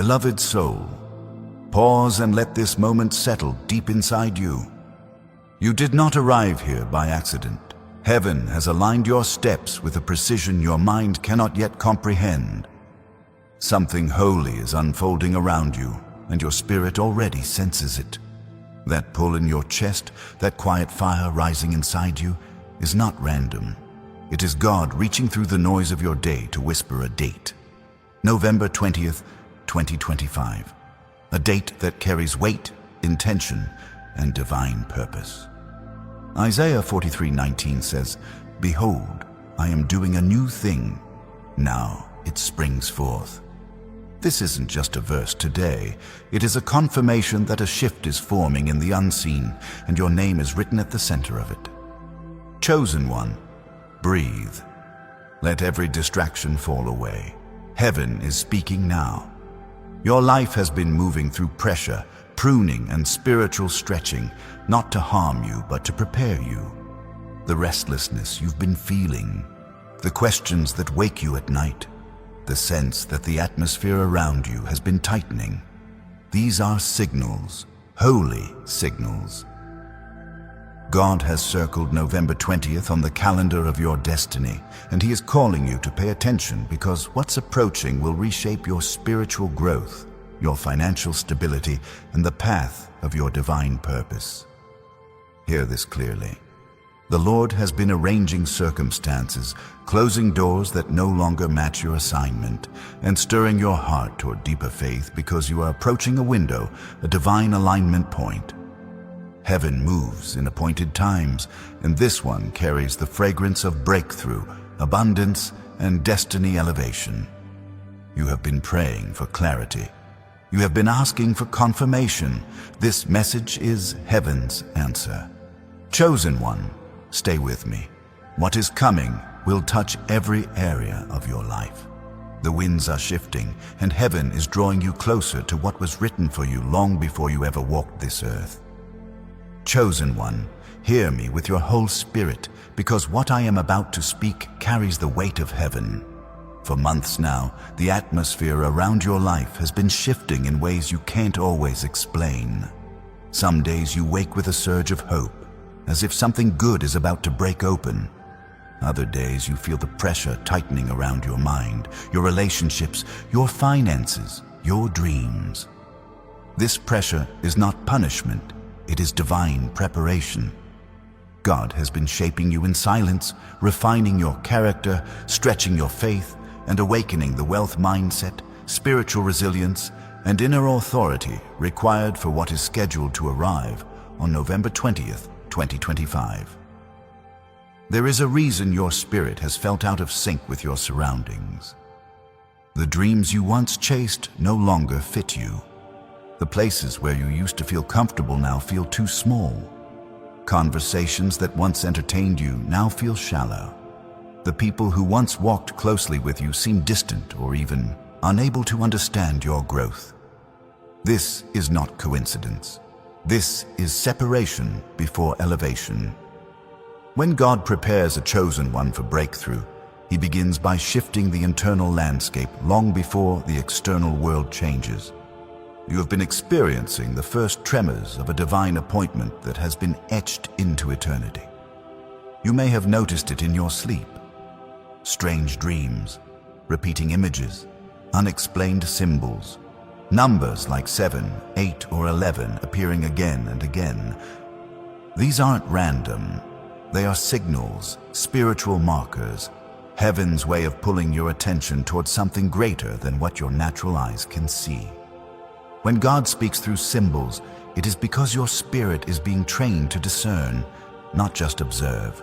Beloved soul, pause and let this moment settle deep inside you. You did not arrive here by accident. Heaven has aligned your steps with a precision your mind cannot yet comprehend. Something holy is unfolding around you, and your spirit already senses it. That pull in your chest, that quiet fire rising inside you, is not random. It is God reaching through the noise of your day to whisper a date. November 20th, 2025. A date that carries weight, intention, and divine purpose. Isaiah 43:19 says, "Behold, I am doing a new thing. Now it springs forth." This isn't just a verse today. It is a confirmation that a shift is forming in the unseen, and your name is written at the center of it. Chosen one, breathe. Let every distraction fall away. Heaven is speaking now. Your life has been moving through pressure, pruning, and spiritual stretching, not to harm you, but to prepare you. The restlessness you've been feeling, the questions that wake you at night, the sense that the atmosphere around you has been tightening. These are signals, holy signals. God has circled November 20th on the calendar of your destiny, and He is calling you to pay attention because what's approaching will reshape your spiritual growth, your financial stability, and the path of your divine purpose. Hear this clearly. The Lord has been arranging circumstances, closing doors that no longer match your assignment, and stirring your heart toward deeper faith because you are approaching a window, a divine alignment point. Heaven moves in appointed times, and this one carries the fragrance of breakthrough, abundance, and destiny elevation. You have been praying for clarity. You have been asking for confirmation. This message is heaven's answer. Chosen one, stay with me. What is coming will touch every area of your life. The winds are shifting, and heaven is drawing you closer to what was written for you long before you ever walked this earth. Chosen one, hear me with your whole spirit, because what I am about to speak carries the weight of heaven. For months now, the atmosphere around your life has been shifting in ways you can't always explain. Some days you wake with a surge of hope, as if something good is about to break open. Other days you feel the pressure tightening around your mind, your relationships, your finances, your dreams. This pressure is not punishment, it is divine preparation. God has been shaping you in silence, refining your character, stretching your faith, and awakening the wealth mindset, spiritual resilience, and inner authority required for what is scheduled to arrive on November 20th, 2025. There is a reason your spirit has felt out of sync with your surroundings. The dreams you once chased no longer fit you. The places where you used to feel comfortable now feel too small. Conversations that once entertained you now feel shallow. The people who once walked closely with you seem distant or even unable to understand your growth. This is not coincidence. This is separation before elevation. When God prepares a chosen one for breakthrough, He begins by shifting the internal landscape long before the external world changes. You have been experiencing the first tremors of a divine appointment that has been etched into eternity. You may have noticed it in your sleep. Strange dreams, repeating images, unexplained symbols, numbers like 7, 8, or 11 appearing again and again. These aren't random. They are signals, spiritual markers, heaven's way of pulling your attention towards something greater than what your natural eyes can see. When God speaks through symbols, it is because your spirit is being trained to discern, not just observe.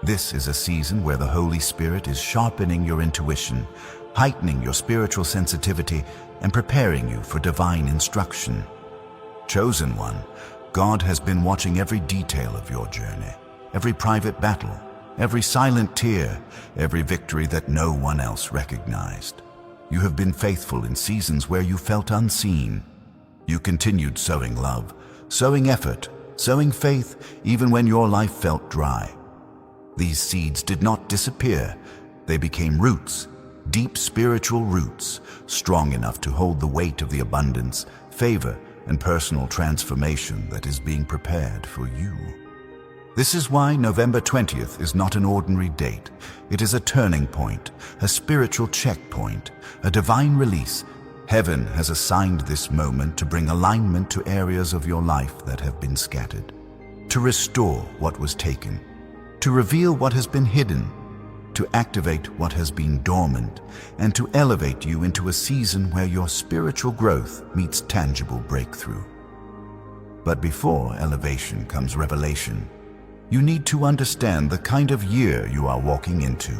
This is a season where the Holy Spirit is sharpening your intuition, heightening your spiritual sensitivity, and preparing you for divine instruction. Chosen one, God has been watching every detail of your journey, every private battle, every silent tear, every victory that no one else recognized. You have been faithful in seasons where you felt unseen. You continued sowing love, sowing effort, sowing faith, even when your life felt dry. These seeds did not disappear. They became roots, deep spiritual roots, strong enough to hold the weight of the abundance, favor, and personal transformation that is being prepared for you. This is why November 20th is not an ordinary date. It is a turning point, a spiritual checkpoint, a divine release. Heaven has assigned this moment to bring alignment to areas of your life that have been scattered, to restore what was taken, to reveal what has been hidden, to activate what has been dormant, and to elevate you into a season where your spiritual growth meets tangible breakthrough. But before elevation comes revelation, you need to understand the kind of year you are walking into.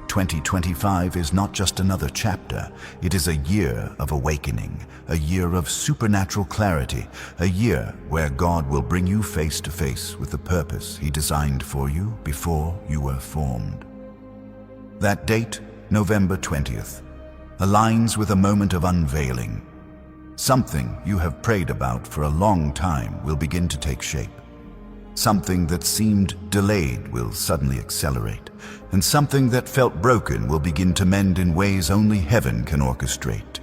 2025 is not just another chapter, it is a year of awakening, a year of supernatural clarity, a year where God will bring you face to face with the purpose He designed for you before you were formed. That date, November 20th, aligns with a moment of unveiling. Something you have prayed about for a long time will begin to take shape. Something that seemed delayed will suddenly accelerate, and something that felt broken will begin to mend in ways only heaven can orchestrate.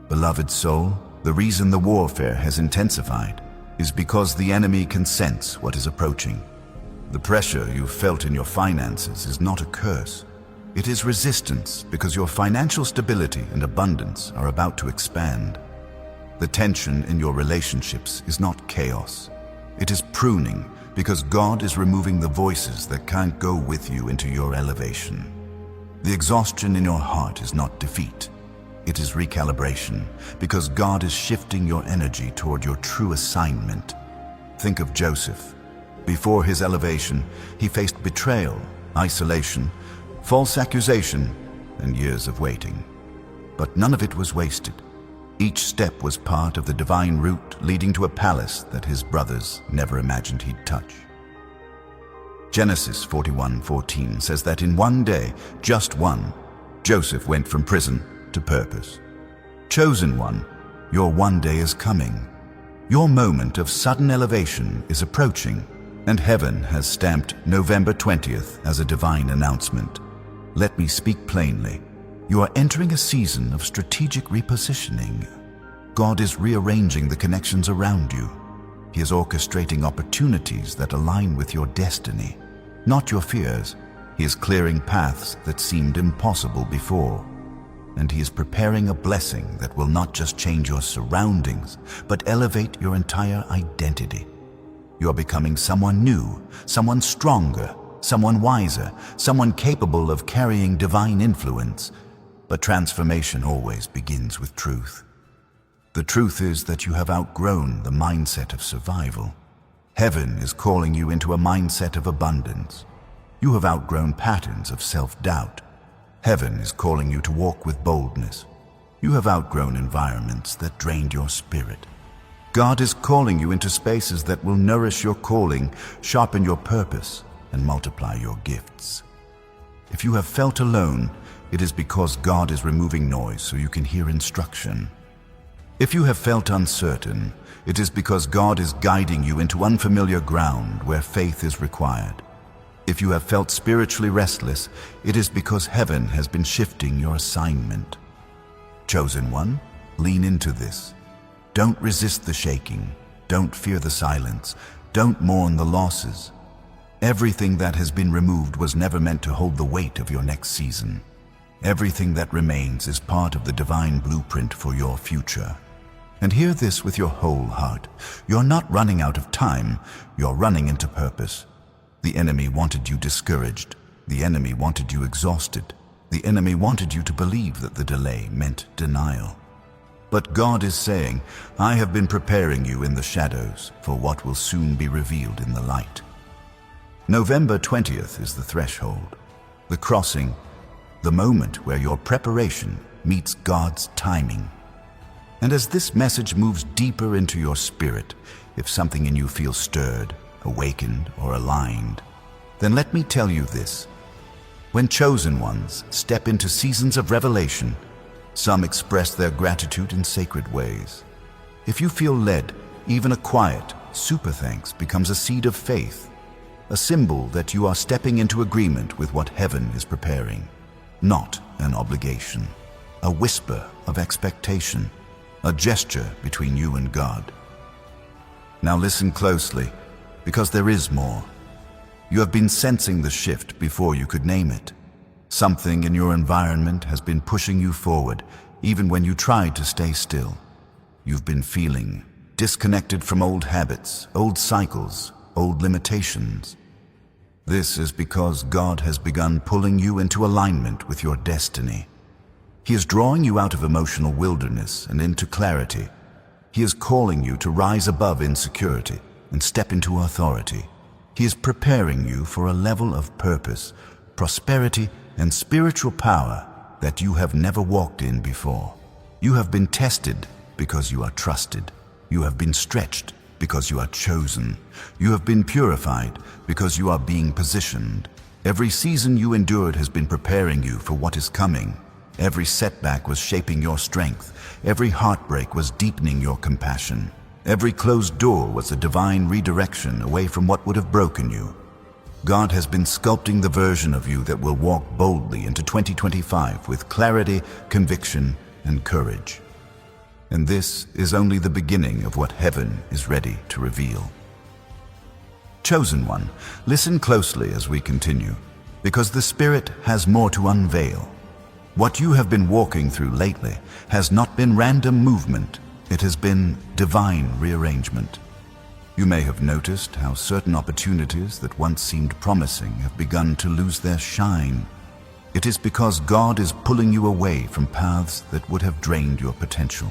Beloved soul, the reason the warfare has intensified is because the enemy can sense what is approaching. The pressure you felt in your finances is not a curse. It is resistance because your financial stability and abundance are about to expand. The tension in your relationships is not chaos. It is pruning because God is removing the voices that can't go with you into your elevation. The exhaustion in your heart is not defeat. It is recalibration because God is shifting your energy toward your true assignment. Think of Joseph. Before his elevation, he faced betrayal, isolation, false accusation, and years of waiting. But none of it was wasted. Each step was part of the divine route leading to a palace that his brothers never imagined he'd touch. Genesis 41:14 says that in one day, just one, Joseph went from prison to purpose. Chosen one, your one day is coming. Your moment of sudden elevation is approaching, and heaven has stamped November 20th as a divine announcement. Let me speak plainly. You are entering a season of strategic repositioning. God is rearranging the connections around you. He is orchestrating opportunities that align with your destiny, not your fears. He is clearing paths that seemed impossible before. And He is preparing a blessing that will not just change your surroundings, but elevate your entire identity. You are becoming someone new, someone stronger, someone wiser, someone capable of carrying divine influence. But transformation always begins with truth. The truth is that you have outgrown the mindset of survival. Heaven is calling you into a mindset of abundance. You have outgrown patterns of self-doubt. Heaven is calling you to walk with boldness. You have outgrown environments that drained your spirit. God is calling you into spaces that will nourish your calling, sharpen your purpose, and multiply your gifts. If you have felt alone, it is because God is removing noise so you can hear instruction. If you have felt uncertain, it is because God is guiding you into unfamiliar ground where faith is required. If you have felt spiritually restless, it is because heaven has been shifting your assignment. Chosen one, lean into this. Don't resist the shaking. Don't fear the silence. Don't mourn the losses. Everything that has been removed was never meant to hold the weight of your next season. Everything that remains is part of the divine blueprint for your future. And hear this with your whole heart. You're not running out of time, you're running into purpose. The enemy wanted you discouraged. The enemy wanted you exhausted. The enemy wanted you to believe that the delay meant denial. But God is saying, I have been preparing you in the shadows for what will soon be revealed in the light. November 20th is the threshold, the crossing, the moment where your preparation meets God's timing. And as this message moves deeper into your spirit, if something in you feels stirred, awakened, or aligned, then let me tell you this. When chosen ones step into seasons of revelation, some express their gratitude in sacred ways. If you feel led, even a quiet, super thanks becomes a seed of faith, a symbol that you are stepping into agreement with what heaven is preparing. Not an obligation, a whisper of expectation, a gesture between you and God. Now listen closely, because there is more. You have been sensing the shift before you could name it. Something in your environment has been pushing you forward, even when you tried to stay still. You've been feeling disconnected from old habits, old cycles, old limitations. This is because God has begun pulling you into alignment with your destiny. He is drawing you out of emotional wilderness and into clarity. He is calling you to rise above insecurity and step into authority. He is preparing you for a level of purpose, prosperity, and spiritual power that you have never walked in before. You have been tested because you are trusted. You have been stretched because you are chosen. You have been purified because you are being positioned. Every season you endured has been preparing you for what is coming. Every setback was shaping your strength. Every heartbreak was deepening your compassion. Every closed door was a divine redirection away from what would have broken you. God has been sculpting the version of you that will walk boldly into 2025 with clarity, conviction, and courage. And this is only the beginning of what heaven is ready to reveal. Chosen one, listen closely as we continue, because the Spirit has more to unveil. What you have been walking through lately has not been random movement, it has been divine rearrangement. You may have noticed how certain opportunities that once seemed promising have begun to lose their shine. It is because God is pulling you away from paths that would have drained your potential.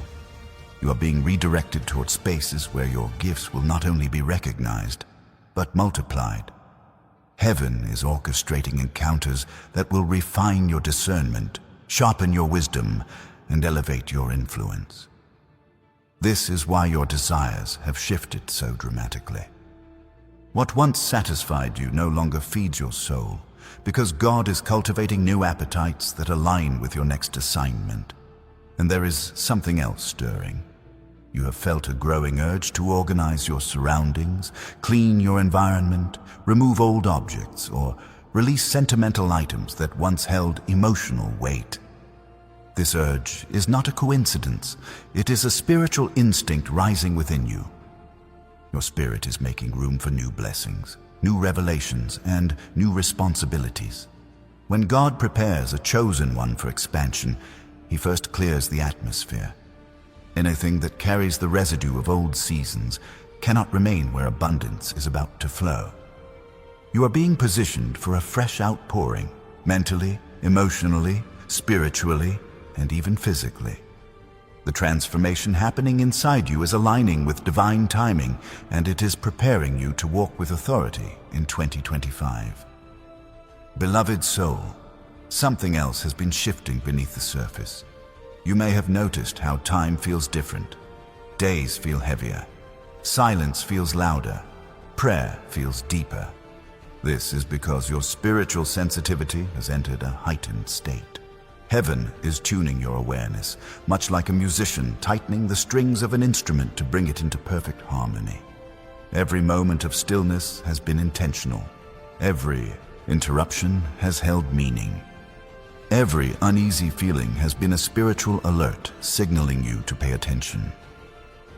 You are being redirected toward spaces where your gifts will not only be recognized, but multiplied. Heaven is orchestrating encounters that will refine your discernment, sharpen your wisdom, and elevate your influence. This is why your desires have shifted so dramatically. What once satisfied you no longer feeds your soul, because God is cultivating new appetites that align with your next assignment. And there is something else stirring. You have felt a growing urge to organize your surroundings, clean your environment, remove old objects, or release sentimental items that once held emotional weight. This urge is not a coincidence. It is a spiritual instinct rising within you. Your spirit is making room for new blessings, new revelations, and new responsibilities. When God prepares a chosen one for expansion, He first clears the atmosphere. Anything that carries the residue of old seasons cannot remain where abundance is about to flow. You are being positioned for a fresh outpouring, mentally, emotionally, spiritually, and even physically. The transformation happening inside you is aligning with divine timing, and it is preparing you to walk with authority in 2025. Beloved soul, something else has been shifting beneath the surface. You may have noticed how time feels different. Days feel heavier. Silence feels louder. Prayer feels deeper. This is because your spiritual sensitivity has entered a heightened state. Heaven is tuning your awareness, much like a musician tightening the strings of an instrument to bring it into perfect harmony. Every moment of stillness has been intentional. Every interruption has held meaning. Every uneasy feeling has been a spiritual alert signaling you to pay attention.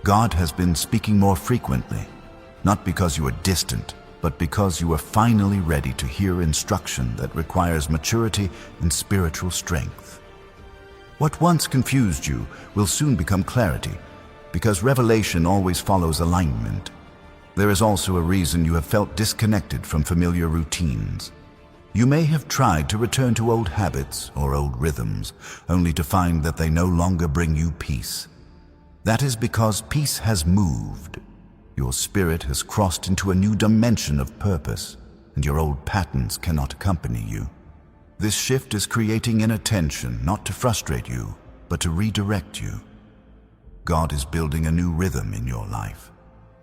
God has been speaking more frequently, not because you are distant, but because you are finally ready to hear instruction that requires maturity and spiritual strength. What once confused you will soon become clarity, because revelation always follows alignment. There is also a reason you have felt disconnected from familiar routines. You may have tried to return to old habits or old rhythms, only to find that they no longer bring you peace. That is because peace has moved. Your spirit has crossed into a new dimension of purpose, and your old patterns cannot accompany you. This shift is creating inner tension, not to frustrate you, but to redirect you. God is building a new rhythm in your life,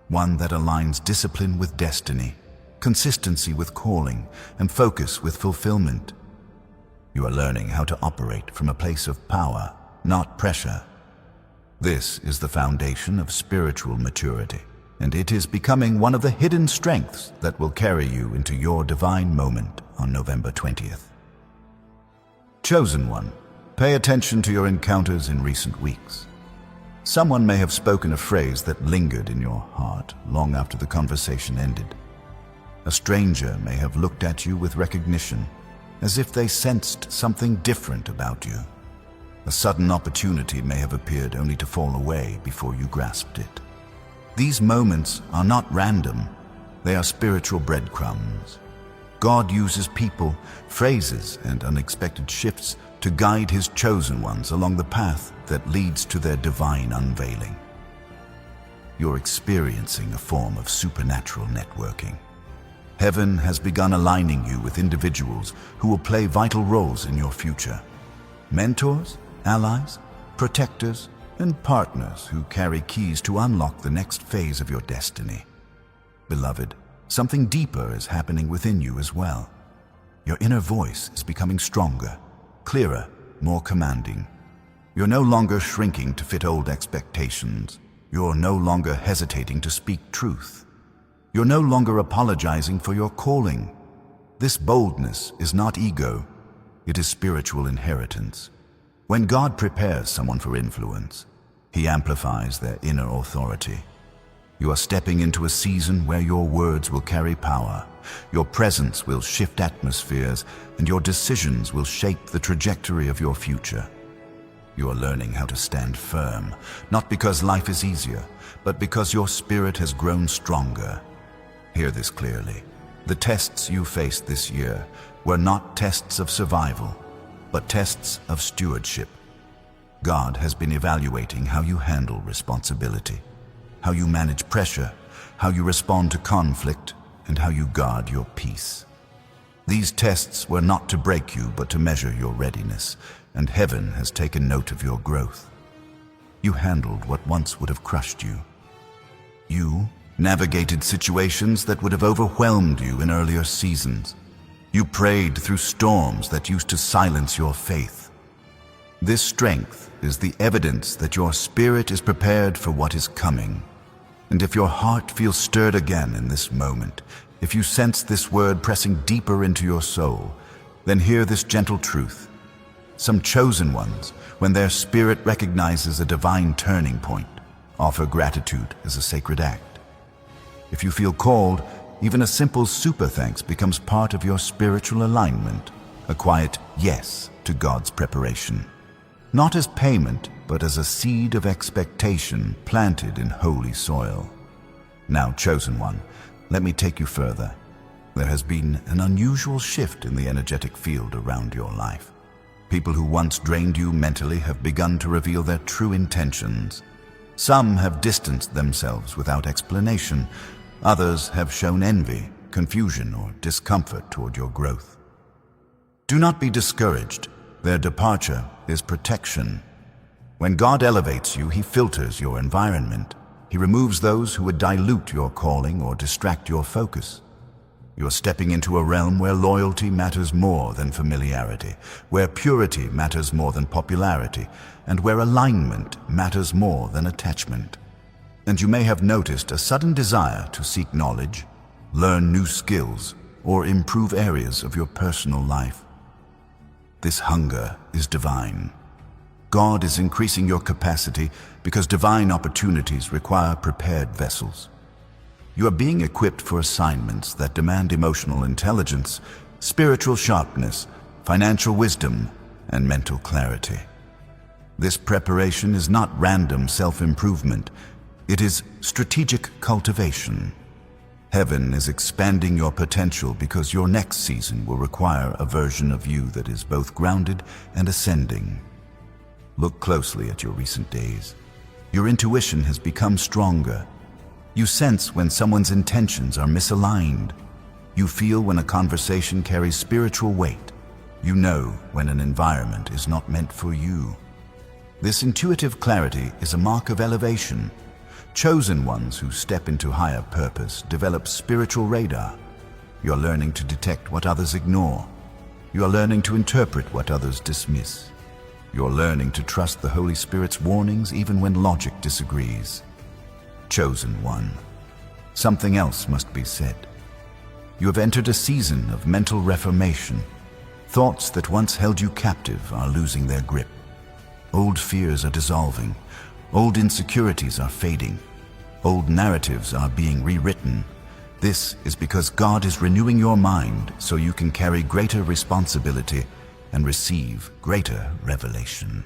one that aligns discipline with destiny, consistency with calling, and focus with fulfillment. You are learning how to operate from a place of power, not pressure. This is the foundation of spiritual maturity, and it is becoming one of the hidden strengths that will carry you into your divine moment on November 20th. Chosen one, pay attention to your encounters in recent weeks. Someone may have spoken a phrase that lingered in your heart long after the conversation ended. A stranger may have looked at you with recognition, as if they sensed something different about you. A sudden opportunity may have appeared only to fall away before you grasped it. These moments are not random, they are spiritual breadcrumbs. God uses people, phrases, and unexpected shifts to guide His chosen ones along the path that leads to their divine unveiling. You're experiencing a form of supernatural networking. Heaven has begun aligning you with individuals who will play vital roles in your future. Mentors, allies, protectors, and partners who carry keys to unlock the next phase of your destiny. Beloved, something deeper is happening within you as well. Your inner voice is becoming stronger, clearer, more commanding. You're no longer shrinking to fit old expectations. You're no longer hesitating to speak truth. You're no longer apologizing for your calling. This boldness is not ego, it is spiritual inheritance. When God prepares someone for influence, He amplifies their inner authority. You are stepping into a season where your words will carry power, your presence will shift atmospheres, and your decisions will shape the trajectory of your future. You are learning how to stand firm, not because life is easier, but because your spirit has grown stronger. Hear this clearly. The tests you faced this year were not tests of survival, but tests of stewardship. God has been evaluating how you handle responsibility, how you manage pressure, how you respond to conflict, and how you guard your peace. These tests were not to break you, but to measure your readiness, and heaven has taken note of your growth. You handled what once would have crushed you. You navigated situations that would have overwhelmed you in earlier seasons. You prayed through storms that used to silence your faith. This strength is the evidence that your spirit is prepared for what is coming. And if your heart feels stirred again in this moment, if you sense this word pressing deeper into your soul, then hear this gentle truth. Some chosen ones, when their spirit recognizes a divine turning point, offer gratitude as a sacred act. If you feel called, even a simple super thanks becomes part of your spiritual alignment, a quiet yes to God's preparation. Not as payment, but as a seed of expectation planted in holy soil. Now, chosen one, let me take you further. There has been an unusual shift in the energetic field around your life. People who once drained you mentally have begun to reveal their true intentions. Some have distanced themselves without explanation. Others have shown envy, confusion, or discomfort toward your growth. Do not be discouraged. Their departure is protection. When God elevates you, He filters your environment. He removes those who would dilute your calling or distract your focus. You are stepping into a realm where loyalty matters more than familiarity, where purity matters more than popularity, and where alignment matters more than attachment. And you may have noticed a sudden desire to seek knowledge, learn new skills, or improve areas of your personal life. This hunger is divine. God is increasing your capacity because divine opportunities require prepared vessels. You are being equipped for assignments that demand emotional intelligence, spiritual sharpness, financial wisdom, and mental clarity. This preparation is not random self-improvement. It is strategic cultivation. Heaven is expanding your potential because your next season will require a version of you that is both grounded and ascending. Look closely at your recent days. Your intuition has become stronger. You sense when someone's intentions are misaligned. You feel when a conversation carries spiritual weight. You know when an environment is not meant for you. This intuitive clarity is a mark of elevation. Chosen ones who step into higher purpose develop spiritual radar. You're learning to detect what others ignore. You're learning to interpret what others dismiss. You're learning to trust the Holy Spirit's warnings even when logic disagrees. Chosen one, something else must be said. You have entered a season of mental reformation. Thoughts that once held you captive are losing their grip. Old fears are dissolving. Old insecurities are fading. Old narratives are being rewritten. This is because God is renewing your mind so you can carry greater responsibility and receive greater revelation.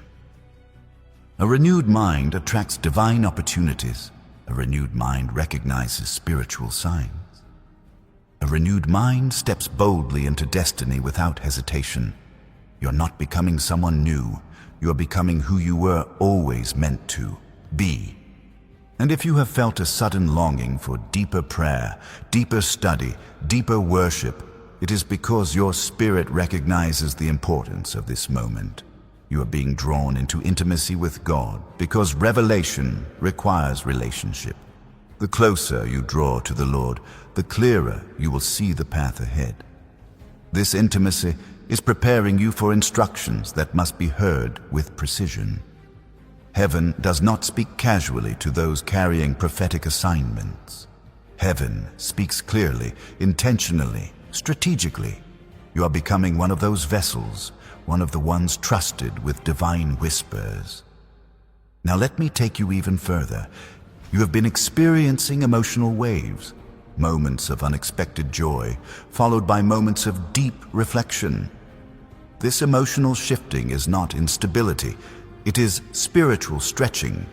A renewed mind attracts divine opportunities. A renewed mind recognizes spiritual signs. A renewed mind steps boldly into destiny without hesitation. You're not becoming someone new. You're becoming who you were always meant to be. And if you have felt a sudden longing for deeper prayer, deeper study, deeper worship, it is because your spirit recognizes the importance of this moment. You are being drawn into intimacy with God because revelation requires relationship. The closer you draw to the Lord, the clearer you will see the path ahead. This intimacy is preparing you for instructions that must be heard with precision. Heaven does not speak casually to those carrying prophetic assignments. Heaven speaks clearly, intentionally, strategically. You are becoming one of those vessels, one of the ones trusted with divine whispers. Now let me take you even further. You have been experiencing emotional waves, moments of unexpected joy, followed by moments of deep reflection. This emotional shifting is not instability, it is spiritual stretching.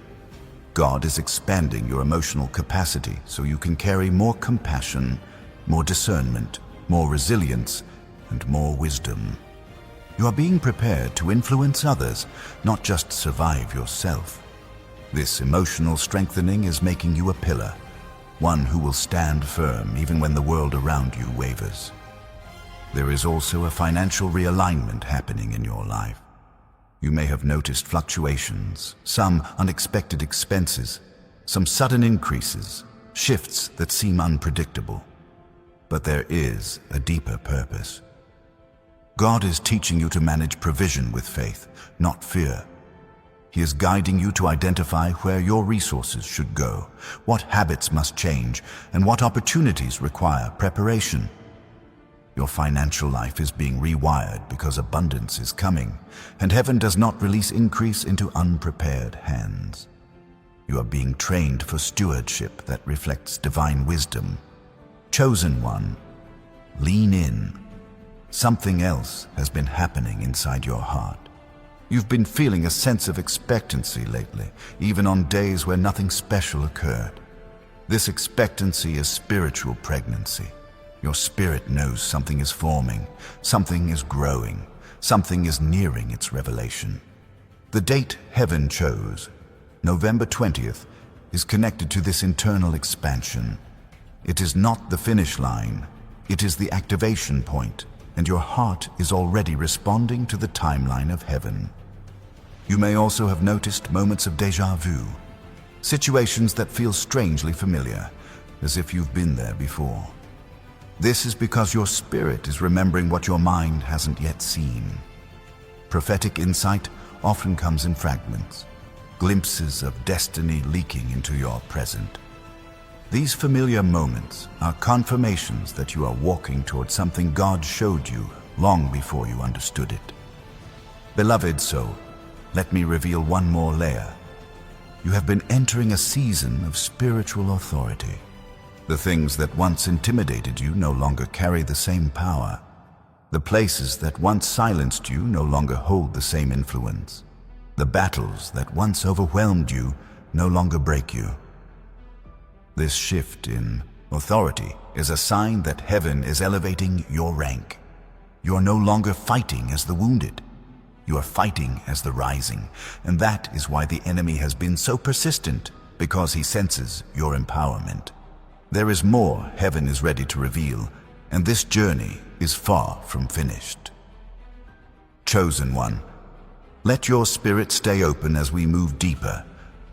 God is expanding your emotional capacity so you can carry more compassion, more discernment, more resilience, and more wisdom. You are being prepared to influence others, not just survive yourself. This emotional strengthening is making you a pillar, one who will stand firm even when the world around you wavers. There is also a financial realignment happening in your life. You may have noticed fluctuations, some unexpected expenses, some sudden increases, shifts that seem unpredictable. But there is a deeper purpose. God is teaching you to manage provision with faith, not fear. He is guiding you to identify where your resources should go, what habits must change, and what opportunities require preparation. Your financial life is being rewired because abundance is coming, and heaven does not release increase into unprepared hands. You are being trained for stewardship that reflects divine wisdom. Chosen one, lean in. Something else has been happening inside your heart. You've been feeling a sense of expectancy lately, even on days where nothing special occurred. This expectancy is spiritual pregnancy. Your spirit knows something is forming, something is growing, something is nearing its revelation. The date heaven chose, November 20th, is connected to this internal expansion. It is not the finish line, it is the activation point, and your heart is already responding to the timeline of heaven. You may also have noticed moments of déjà vu, situations that feel strangely familiar, as if you've been there before. This is because your spirit is remembering what your mind hasn't yet seen. Prophetic insight often comes in fragments, glimpses of destiny leaking into your present. These familiar moments are confirmations that you are walking toward something God showed you long before you understood it. Beloved soul, let me reveal one more layer. You have been entering a season of spiritual authority. The things that once intimidated you no longer carry the same power. The places that once silenced you no longer hold the same influence. The battles that once overwhelmed you no longer break you. This shift in authority is a sign that heaven is elevating your rank. You are no longer fighting as the wounded. You are fighting as the rising, and that is why the enemy has been so persistent, because he senses your empowerment. There is more heaven is ready to reveal, and this journey is far from finished. Chosen one, let your spirit stay open as we move deeper,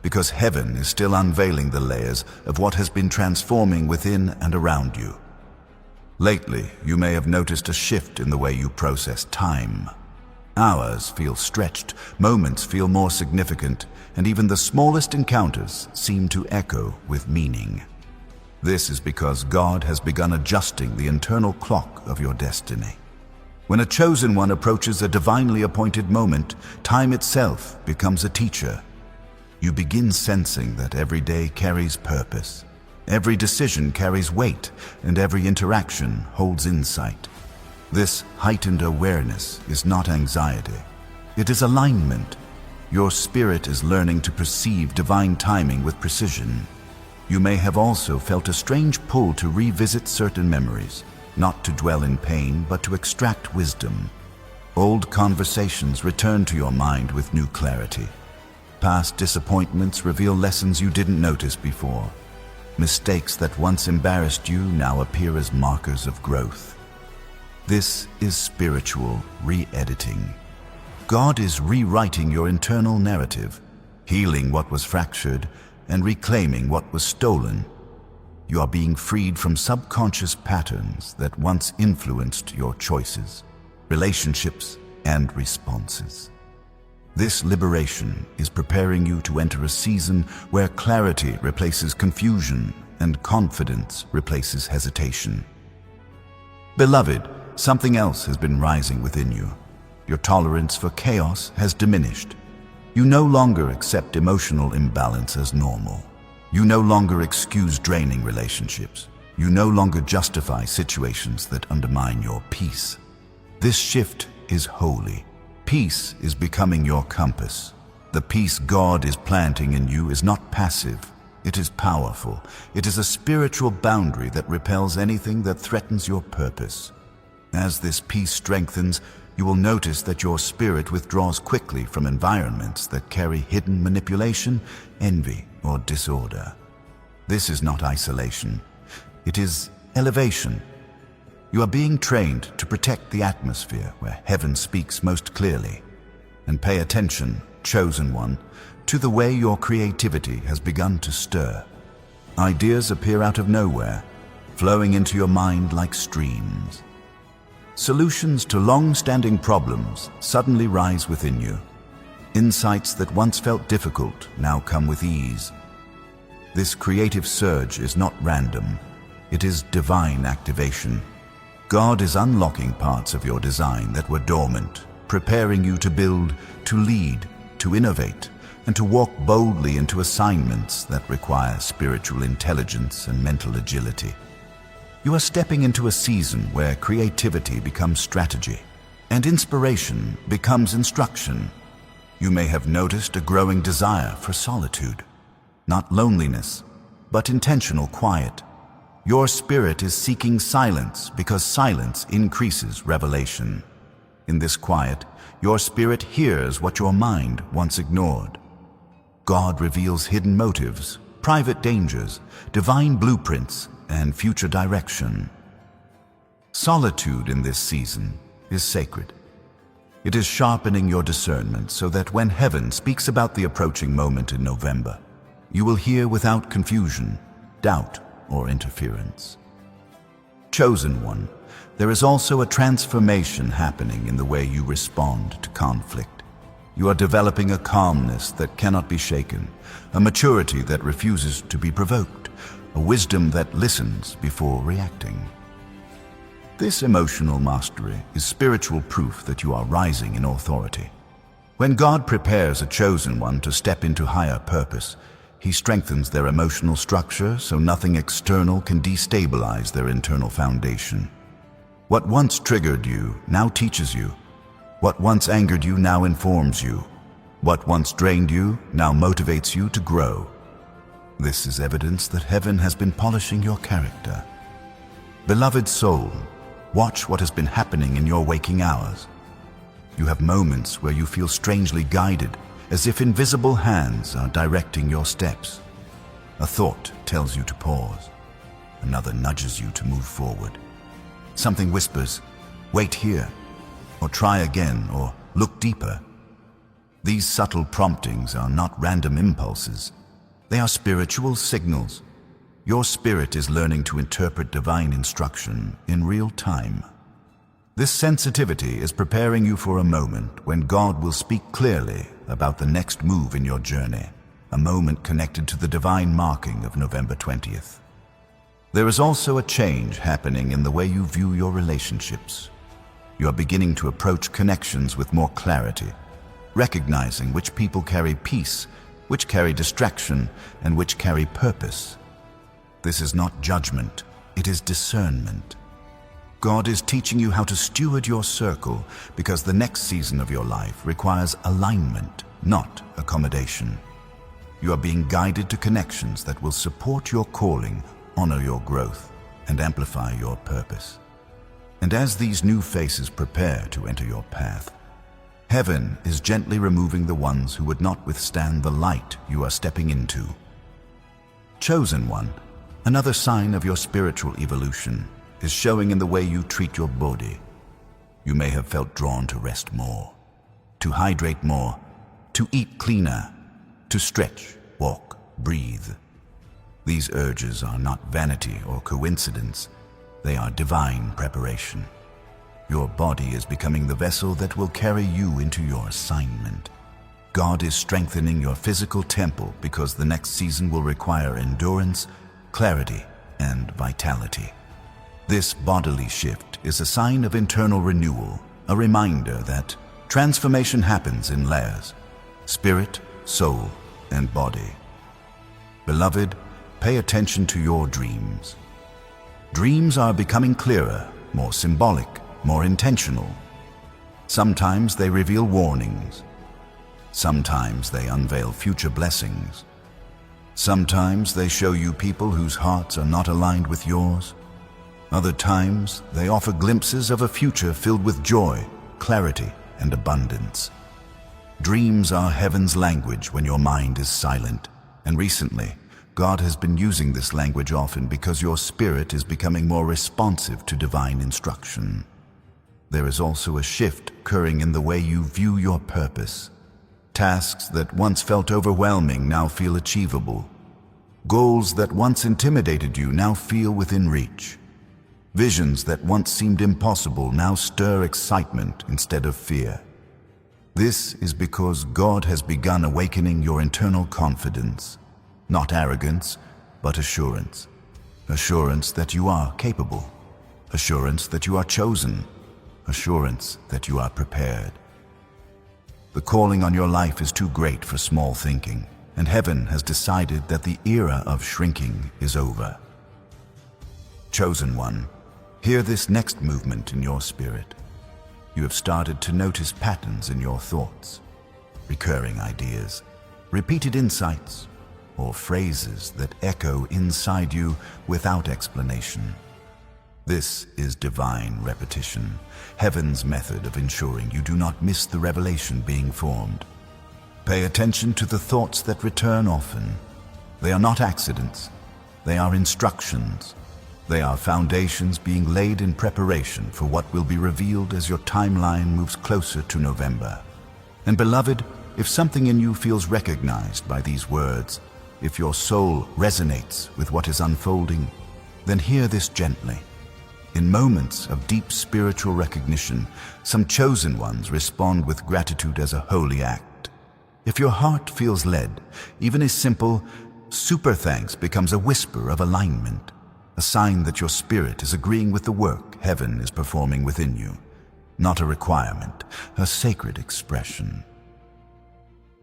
because heaven is still unveiling the layers of what has been transforming within and around you. Lately, you may have noticed a shift in the way you process time. Hours feel stretched, moments feel more significant, and even the smallest encounters seem to echo with meaning. This is because God has begun adjusting the internal clock of your destiny. When a chosen one approaches a divinely appointed moment, time itself becomes a teacher. You begin sensing that every day carries purpose. Every decision carries weight, and every interaction holds insight. This heightened awareness is not anxiety. It is alignment. Your spirit is learning to perceive divine timing with precision. You may have also felt a strange pull to revisit certain memories, not to dwell in pain, but to extract wisdom. Old conversations return to your mind with new clarity. Past disappointments reveal lessons you didn't notice before. Mistakes that once embarrassed you now appear as markers of growth. This is spiritual re-editing. God is rewriting your internal narrative, healing what was fractured and reclaiming what was stolen. You are being freed from subconscious patterns that once influenced your choices, relationships, and responses. This liberation is preparing you to enter a season where clarity replaces confusion and confidence replaces hesitation. Beloved, something else has been rising within you. Your tolerance for chaos has diminished. You no longer accept emotional imbalance as normal. You no longer excuse draining relationships. You no longer justify situations that undermine your peace. This shift is holy. Peace is becoming your compass. The peace God is planting in you is not passive. It is powerful. It is a spiritual boundary that repels anything that threatens your purpose. As this peace strengthens, you will notice that your spirit withdraws quickly from environments that carry hidden manipulation, envy, or disorder. This is not isolation. It is elevation. You are being trained to protect the atmosphere where heaven speaks most clearly. And pay attention, chosen one, to the way your creativity has begun to stir. Ideas appear out of nowhere, flowing into your mind like streams. Solutions to long-standing problems suddenly rise within you. Insights that once felt difficult now come with ease. This creative surge is not random. It is divine activation. God is unlocking parts of your design that were dormant, preparing you to build, to lead, to innovate, and to walk boldly into assignments that require spiritual intelligence and mental agility. You are stepping into a season where creativity becomes strategy, and inspiration becomes instruction. You may have noticed a growing desire for solitude. Not loneliness, but intentional quiet. Your spirit is seeking silence because silence increases revelation. In this quiet, your spirit hears what your mind once ignored. God reveals hidden motives, private dangers, divine blueprints, and future direction. Solitude in this season is sacred. It is sharpening your discernment so that when heaven speaks about the approaching moment in November, you will hear without confusion, doubt, or interference. Chosen one, there is also a transformation happening in the way you respond to conflict. You are developing a calmness that cannot be shaken, a maturity that refuses to be provoked, a wisdom that listens before reacting. This emotional mastery is spiritual proof that you are rising in authority. When God prepares a chosen one to step into higher purpose, He strengthens their emotional structure so nothing external can destabilize their internal foundation. What once triggered you now teaches you. What once angered you now informs you. What once drained you now motivates you to grow. This is evidence that heaven has been polishing your character. Beloved soul, watch what has been happening in your waking hours. You have moments where you feel strangely guided, as if invisible hands are directing your steps. A thought tells you to pause. Another nudges you to move forward. Something whispers, "Wait here," or "Try again," or "Look deeper." These subtle promptings are not random impulses. They are spiritual signals. Your spirit is learning to interpret divine instruction in real time. This sensitivity is preparing you for a moment when God will speak clearly about the next move in your journey, a moment connected to the divine marking of November 20th. There is also a change happening in the way you view your relationships. You are beginning to approach connections with more clarity, recognizing which people carry peace, which carry distraction, and which carry purpose. This is not judgment, it is discernment. God is teaching you how to steward your circle because the next season of your life requires alignment, not accommodation. You are being guided to connections that will support your calling, honor your growth, and amplify your purpose. And as these new faces prepare to enter your path, heaven is gently removing the ones who would not withstand the light you are stepping into. Chosen one, another sign of your spiritual evolution, is showing in the way you treat your body. You may have felt drawn to rest more, to hydrate more, to eat cleaner, to stretch, walk, breathe. These urges are not vanity or coincidence. They are divine preparation. Your body is becoming the vessel that will carry you into your assignment. God is strengthening your physical temple because the next season will require endurance, clarity, and vitality. This bodily shift is a sign of internal renewal, a reminder that transformation happens in layers: spirit, soul, and body. Beloved, pay attention to your dreams. Dreams are becoming clearer, more symbolic, more intentional. Sometimes they reveal warnings. Sometimes they unveil future blessings. Sometimes they show you people whose hearts are not aligned with yours. Other times they offer glimpses of a future filled with joy, clarity, and abundance. Dreams are heaven's language when your mind is silent, and recently, God has been using this language often because your spirit is becoming more responsive to divine instruction. There is also a shift occurring in the way you view your purpose. Tasks that once felt overwhelming now feel achievable. Goals that once intimidated you now feel within reach. Visions that once seemed impossible now stir excitement instead of fear. This is because God has begun awakening your internal confidence. Not arrogance, but assurance. Assurance that you are capable. Assurance that you are chosen. Assurance that you are prepared. The calling on your life is too great for small thinking, and heaven has decided that the era of shrinking is over. Chosen one, hear this next movement in your spirit. You have started to notice patterns in your thoughts, recurring ideas, repeated insights, or phrases that echo inside you without explanation. This is divine repetition, heaven's method of ensuring you do not miss the revelation being formed. Pay attention to the thoughts that return often. They are not accidents. They are instructions. They are foundations being laid in preparation for what will be revealed as your timeline moves closer to November. And beloved, if something in you feels recognized by these words, if your soul resonates with what is unfolding, then hear this gently. In moments of deep spiritual recognition, some chosen ones respond with gratitude as a holy act. If your heart feels led, even a simple super thanks becomes a whisper of alignment, a sign that your spirit is agreeing with the work heaven is performing within you, not a requirement, a sacred expression.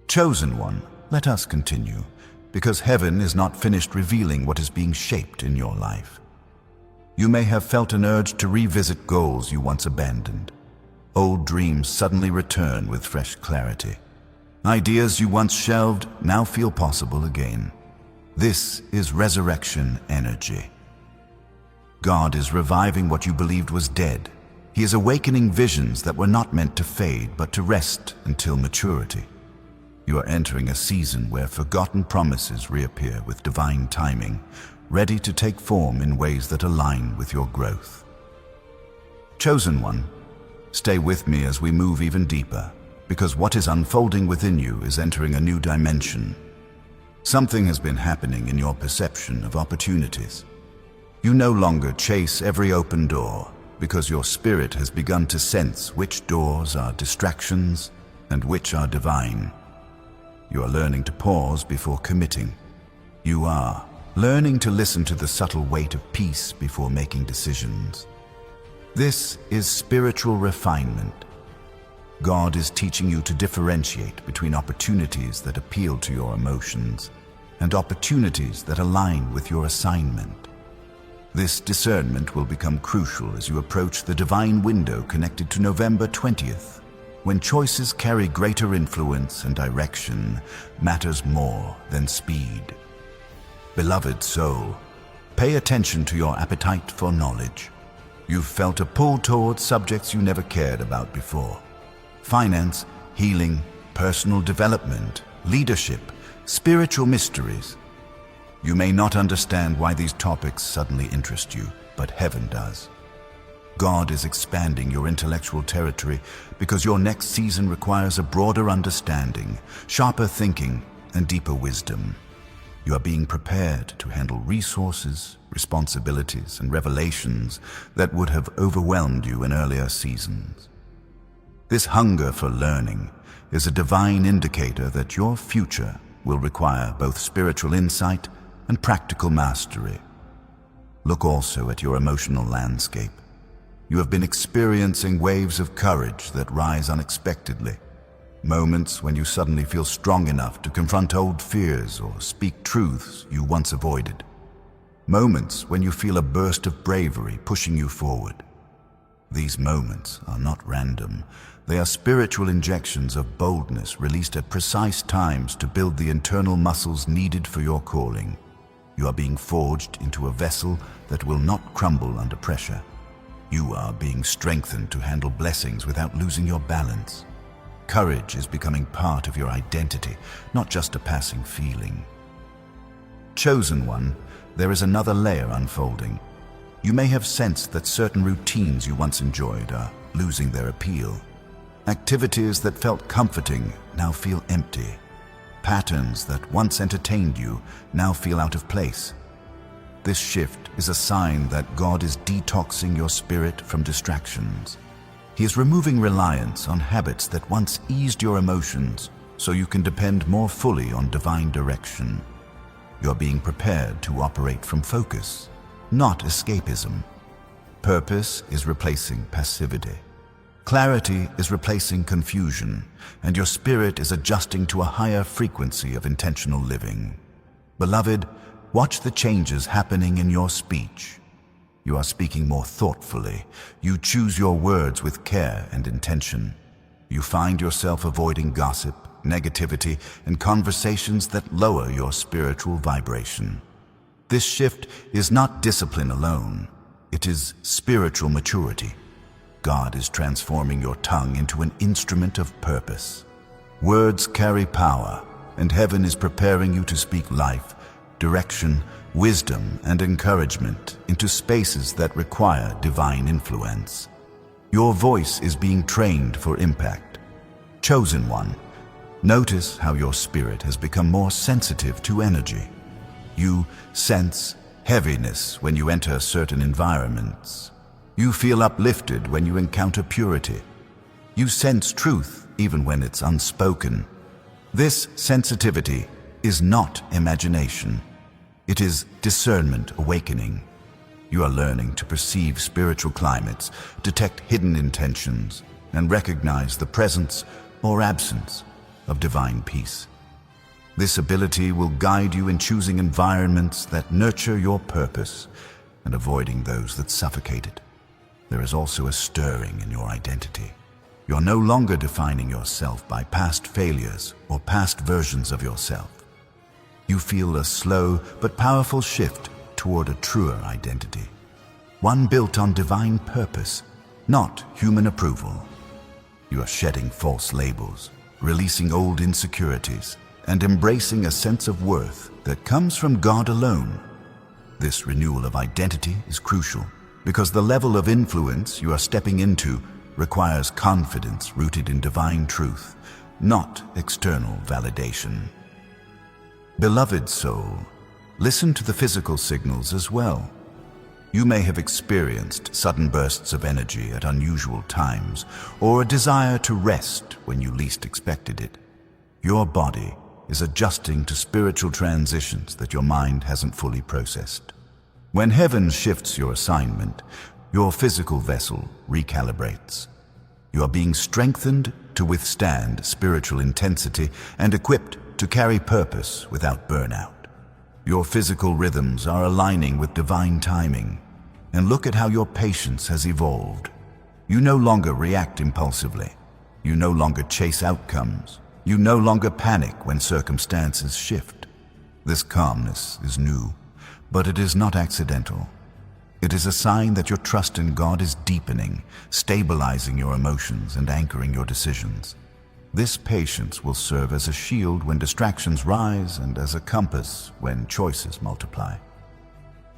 Chosen one, let us continue, because heaven is not finished revealing what is being shaped in your life. You may have felt an urge to revisit goals you once abandoned. Old dreams suddenly return with fresh clarity. Ideas you once shelved now feel possible again. This is resurrection energy. God is reviving what you believed was dead. He is awakening visions that were not meant to fade but to rest until maturity. You are entering a season where forgotten promises reappear with divine timing, ready to take form in ways that align with your growth. Chosen one, stay with me as we move even deeper, because what is unfolding within you is entering a new dimension. Something has been happening in your perception of opportunities. You no longer chase every open door, because your spirit has begun to sense which doors are distractions and which are divine. You are learning to pause before committing. You are learning to listen to the subtle weight of peace before making decisions. This is spiritual refinement. God is teaching you to differentiate between opportunities that appeal to your emotions and opportunities that align with your assignment. This discernment will become crucial as you approach the divine window connected to November 20th, when choices carry greater influence and direction matters more than speed. Beloved soul, pay attention to your appetite for knowledge. You've felt a pull towards subjects you never cared about before. Finance, healing, personal development, leadership, spiritual mysteries. You may not understand why these topics suddenly interest you, but heaven does. God is expanding your intellectual territory because your next season requires a broader understanding, sharper thinking, and deeper wisdom. You are being prepared to handle resources, responsibilities, and revelations that would have overwhelmed you in earlier seasons. This hunger for learning is a divine indicator that your future will require both spiritual insight and practical mastery. Look also at your emotional landscape. You have been experiencing waves of courage that rise unexpectedly. Moments when you suddenly feel strong enough to confront old fears or speak truths you once avoided. Moments when you feel a burst of bravery pushing you forward. These moments are not random. They are spiritual injections of boldness released at precise times to build the internal muscles needed for your calling. You are being forged into a vessel that will not crumble under pressure. You are being strengthened to handle blessings without losing your balance. Courage is becoming part of your identity, not just a passing feeling. Chosen one, there is another layer unfolding. You may have sensed that certain routines you once enjoyed are losing their appeal. Activities that felt comforting now feel empty. Patterns that once entertained you now feel out of place. This shift is a sign that God is detoxing your spirit from distractions. He is removing reliance on habits that once eased your emotions so you can depend more fully on divine direction. You're being prepared to operate from focus, not escapism. Purpose is replacing passivity. Clarity is replacing confusion, and your spirit is adjusting to a higher frequency of intentional living. Beloved, watch the changes happening in your speech. You are speaking more thoughtfully. You choose your words with care and intention. You find yourself avoiding gossip, negativity, and conversations that lower your spiritual vibration. This shift is not discipline alone. It is spiritual maturity. God is transforming your tongue into an instrument of purpose. Words carry power, and heaven is preparing you to speak life, direction, wisdom, and encouragement into spaces that require divine influence. Your voice is being trained for impact. Chosen one, notice how your spirit has become more sensitive to energy. You sense heaviness when you enter certain environments. You feel uplifted when you encounter purity. You sense truth even when it's unspoken. This sensitivity is not imagination. It is discernment awakening. You are learning to perceive spiritual climates, detect hidden intentions, and recognize the presence or absence of divine peace. This ability will guide you in choosing environments that nurture your purpose and avoiding those that suffocate it. There is also a stirring in your identity. You're no longer defining yourself by past failures or past versions of yourself. You feel a slow but powerful shift toward a truer identity, one built on divine purpose, not human approval. You are shedding false labels, releasing old insecurities, and embracing a sense of worth that comes from God alone. This renewal of identity is crucial because the level of influence you are stepping into requires confidence rooted in divine truth, not external validation. Beloved soul, listen to the physical signals as well. You may have experienced sudden bursts of energy at unusual times, or a desire to rest when you least expected it. Your body is adjusting to spiritual transitions that your mind hasn't fully processed. When heaven shifts your assignment, Your physical vessel recalibrates. You are being strengthened to withstand spiritual intensity and equipped to carry purpose without burnout. Your physical rhythms are aligning with divine timing, and look at how your patience has evolved. You no longer react impulsively. You no longer chase outcomes. You no longer panic when circumstances shift. This calmness is new, but it is not accidental. It is a sign that your trust in God is deepening, stabilizing your emotions and anchoring your decisions. This patience will serve as a shield when distractions rise and as a compass when choices multiply.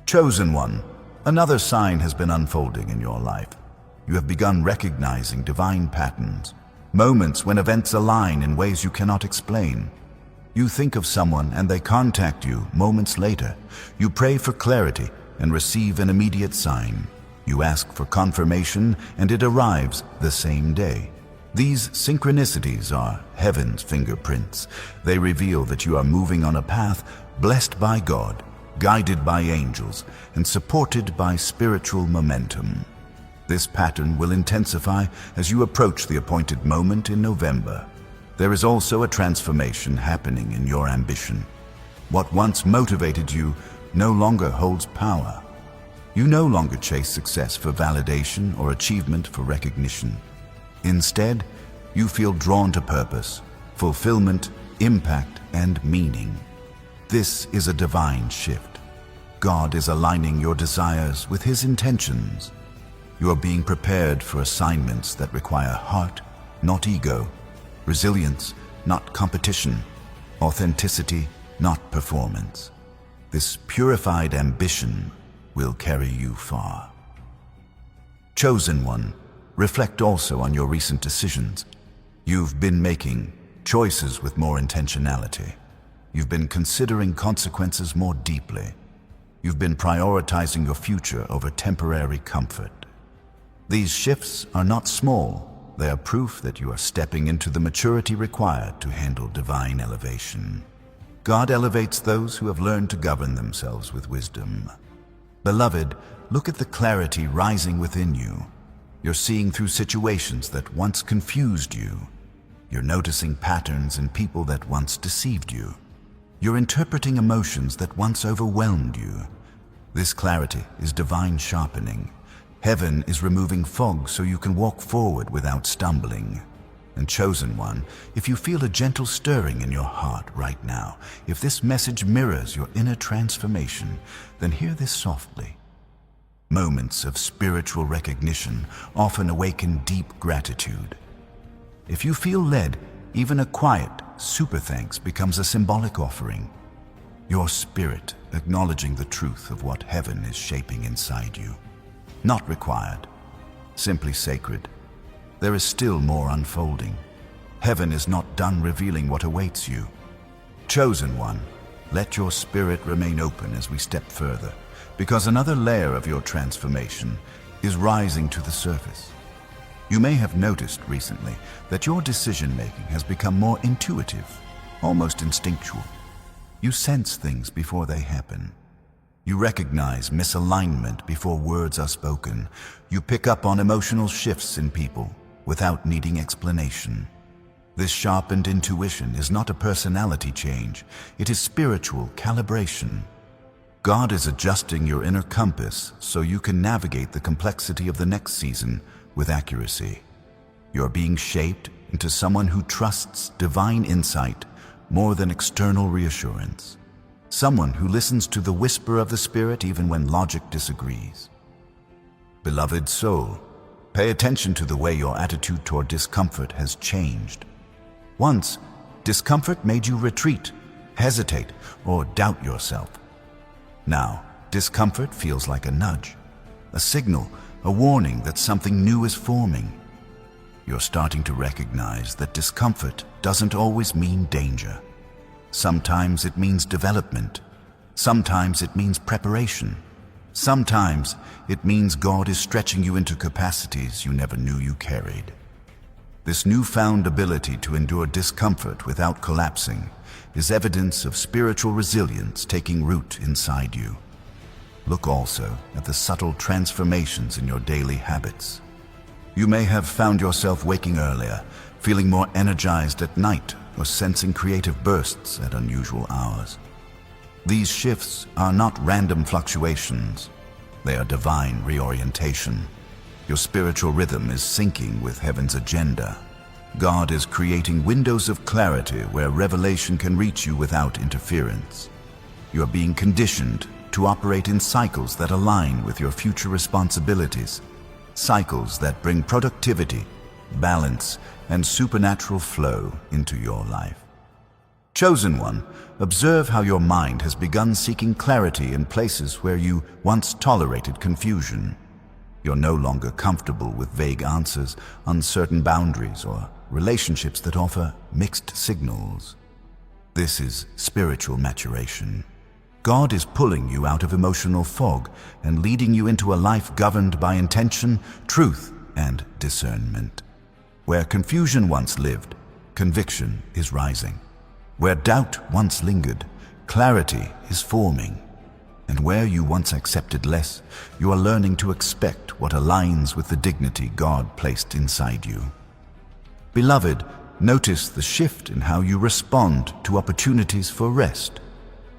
Chosen one, another sign has been unfolding in your life. You have begun recognizing divine patterns, moments when events align in ways you cannot explain. You think of someone and they contact you moments later. You pray for clarity and receive an immediate sign. You ask for confirmation and it arrives the same day. These synchronicities are heaven's fingerprints. They reveal that you are moving on a path blessed by God, guided by angels, and supported by spiritual momentum. This pattern will intensify as you approach the appointed moment in November. There is also a transformation happening in your ambition. What once motivated you no longer holds power. You no longer chase success for validation or achievement for recognition. Instead, you feel drawn to purpose, fulfillment, impact, and meaning. This is a divine shift. God is aligning your desires with His intentions. You are being prepared for assignments that require heart, not ego, resilience, not competition, authenticity, not performance. This purified ambition will carry you far. Chosen one, reflect also on your recent decisions. You've been making choices with more intentionality. You've been considering consequences more deeply. You've been prioritizing your future over temporary comfort. These shifts are not small. They are proof that you are stepping into the maturity required to handle divine elevation. God elevates those who have learned to govern themselves with wisdom. Beloved, look at the clarity rising within you. You're seeing through situations that once confused you. You're noticing patterns in people that once deceived you. You're interpreting emotions that once overwhelmed you. This clarity is divine sharpening. Heaven is removing fog so you can walk forward without stumbling. And chosen one, if you feel a gentle stirring in your heart right now, if this message mirrors your inner transformation, then hear this softly. Moments of spiritual recognition often awaken deep gratitude. If you feel led, even a quiet, super thanks becomes a symbolic offering. Your spirit acknowledging the truth of what heaven is shaping inside you. Not required, simply sacred. There is still more unfolding. Heaven is not done revealing what awaits you. Chosen one, let your spirit remain open as we step further, because another layer of your transformation is rising to the surface. You may have noticed recently that your decision-making has become more intuitive, almost instinctual. You sense things before they happen. You recognize misalignment before words are spoken. You pick up on emotional shifts in people without needing explanation. This sharpened intuition is not a personality change, it is spiritual calibration. God is adjusting your inner compass so you can navigate the complexity of the next season with accuracy. You're being shaped into someone who trusts divine insight more than external reassurance. Someone who listens to the whisper of the Spirit even when logic disagrees. Beloved soul, pay attention to the way your attitude toward discomfort has changed. Once, discomfort made you retreat, hesitate, or doubt yourself. Now, discomfort feels like a nudge, a signal, a warning that something new is forming. You're starting to recognize that discomfort doesn't always mean danger. Sometimes it means development. Sometimes it means preparation. Sometimes it means God is stretching you into capacities you never knew you carried. This newfound ability to endure discomfort without collapsing is evidence of spiritual resilience taking root inside you. Look also at the subtle transformations in your daily habits. You may have found yourself waking earlier, feeling more energized at night, or sensing creative bursts at unusual hours. These shifts are not random fluctuations. They are divine reorientation. Your spiritual rhythm is syncing with heaven's agenda. God is creating windows of clarity where revelation can reach you without interference. You are being conditioned to operate in cycles that align with your future responsibilities, cycles that bring productivity, balance, and supernatural flow into your life. Chosen one, observe how your mind has begun seeking clarity in places where you once tolerated confusion. You're no longer comfortable with vague answers, uncertain boundaries, or relationships that offer mixed signals. This is spiritual maturation. God is pulling you out of emotional fog and leading you into a life governed by intention, truth, and discernment. Where confusion once lived, conviction is rising. Where doubt once lingered, clarity is forming. And where you once accepted less, you are learning to expect what aligns with the dignity God placed inside you. Beloved, notice the shift in how you respond to opportunities for rest.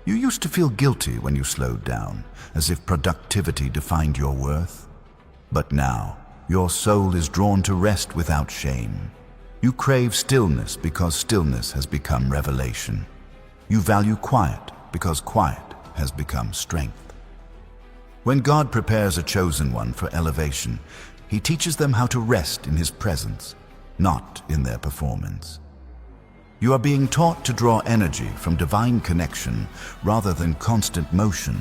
You used to feel guilty when you slowed down, as if productivity defined your worth. But now, your soul is drawn to rest without shame. You crave stillness because stillness has become revelation. You value quiet because quiet has become strength. When God prepares a chosen one for elevation, He teaches them how to rest in His presence, not in their performance. You are being taught to draw energy from divine connection rather than constant motion.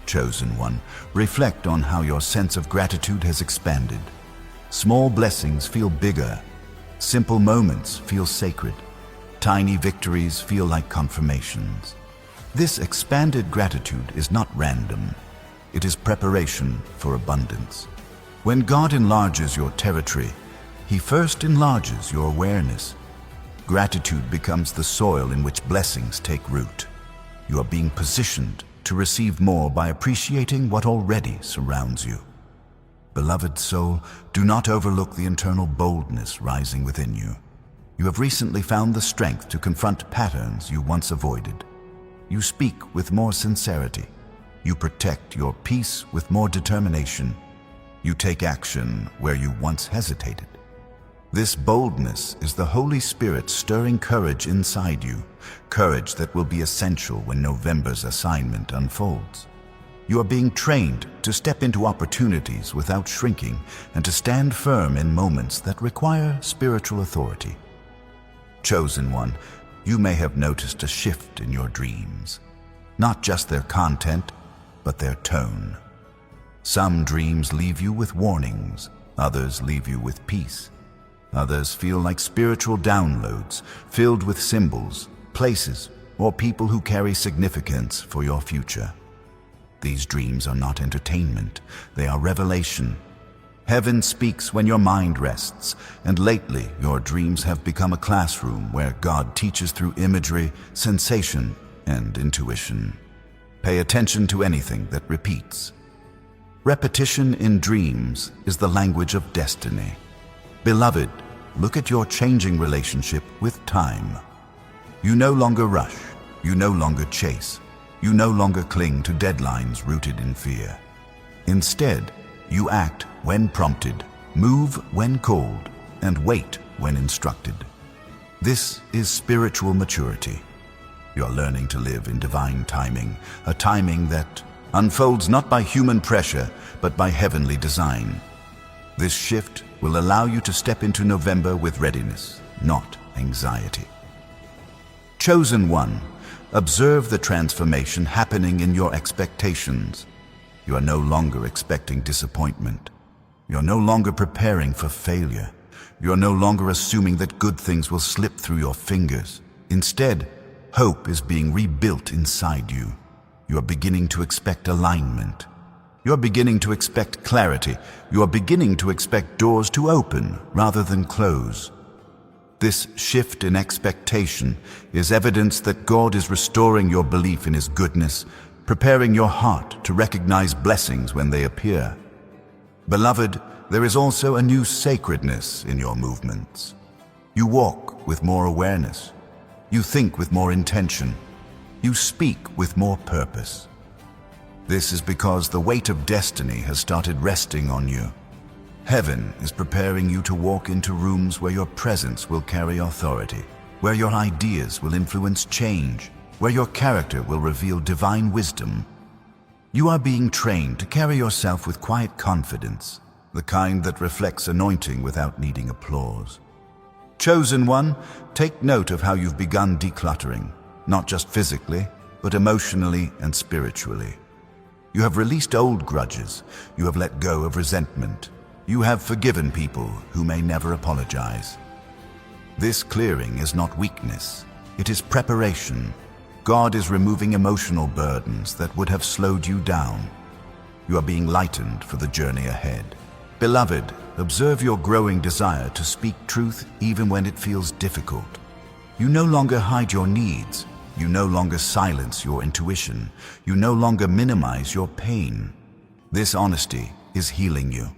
Chosen one, reflect on how your sense of gratitude has expanded. Small blessings feel bigger. Simple moments feel sacred. Tiny victories feel like confirmations. This expanded gratitude is not random. It is preparation for abundance. When God enlarges your territory, He first enlarges your awareness. Gratitude becomes the soil in which blessings take root. You are being positioned to receive more by appreciating what already surrounds you. Beloved soul, do not overlook the internal boldness rising within you. You have recently found the strength to confront patterns you once avoided. You speak with more sincerity. You protect your peace with more determination. You take action where you once hesitated. This boldness is the Holy Spirit stirring courage inside you, courage that will be essential when November's assignment unfolds. You are being trained to step into opportunities without shrinking and to stand firm in moments that require spiritual authority. Chosen one, you may have noticed a shift in your dreams, not just their content, but their tone. Some dreams leave you with warnings, others leave you with peace. Others feel like spiritual downloads, filled with symbols, places, or people who carry significance for your future. These dreams are not entertainment, they are revelation. Heaven speaks when your mind rests, and lately your dreams have become a classroom where God teaches through imagery, sensation, and intuition. Pay attention to anything that repeats. Repetition in dreams is the language of destiny. Beloved, look at your changing relationship with time. You no longer rush, you no longer chase, you no longer cling to deadlines rooted in fear. Instead, you act when prompted, move when called, and wait when instructed. This is spiritual maturity. You're learning to live in divine timing, a timing that unfolds not by human pressure, but by heavenly design. This shift will allow you to step into November with readiness, not anxiety. Chosen one, observe the transformation happening in your expectations. You are no longer expecting disappointment. You're no longer preparing for failure. You're no longer assuming that good things will slip through your fingers. Instead, hope is being rebuilt inside you. You are beginning to expect alignment. You are beginning to expect clarity. You are beginning to expect doors to open rather than close. This shift in expectation is evidence that God is restoring your belief in His goodness, preparing your heart to recognize blessings when they appear. Beloved, there is also a new sacredness in your movements. You walk with more awareness. You think with more intention. You speak with more purpose. This is because the weight of destiny has started resting on you. Heaven is preparing you to walk into rooms where your presence will carry authority, where your ideas will influence change, where your character will reveal divine wisdom. You are being trained to carry yourself with quiet confidence, the kind that reflects anointing without needing applause. Chosen one, take note of how you've begun decluttering, not just physically, but emotionally and spiritually. You have released old grudges. You have let go of resentment. You have forgiven people who may never apologize. This clearing is not weakness. It is preparation. God is removing emotional burdens that would have slowed you down. You are being lightened for the journey ahead. Beloved, observe your growing desire to speak truth even when it feels difficult. You no longer hide your needs. You no longer silence your intuition. You no longer minimize your pain. This honesty is healing you.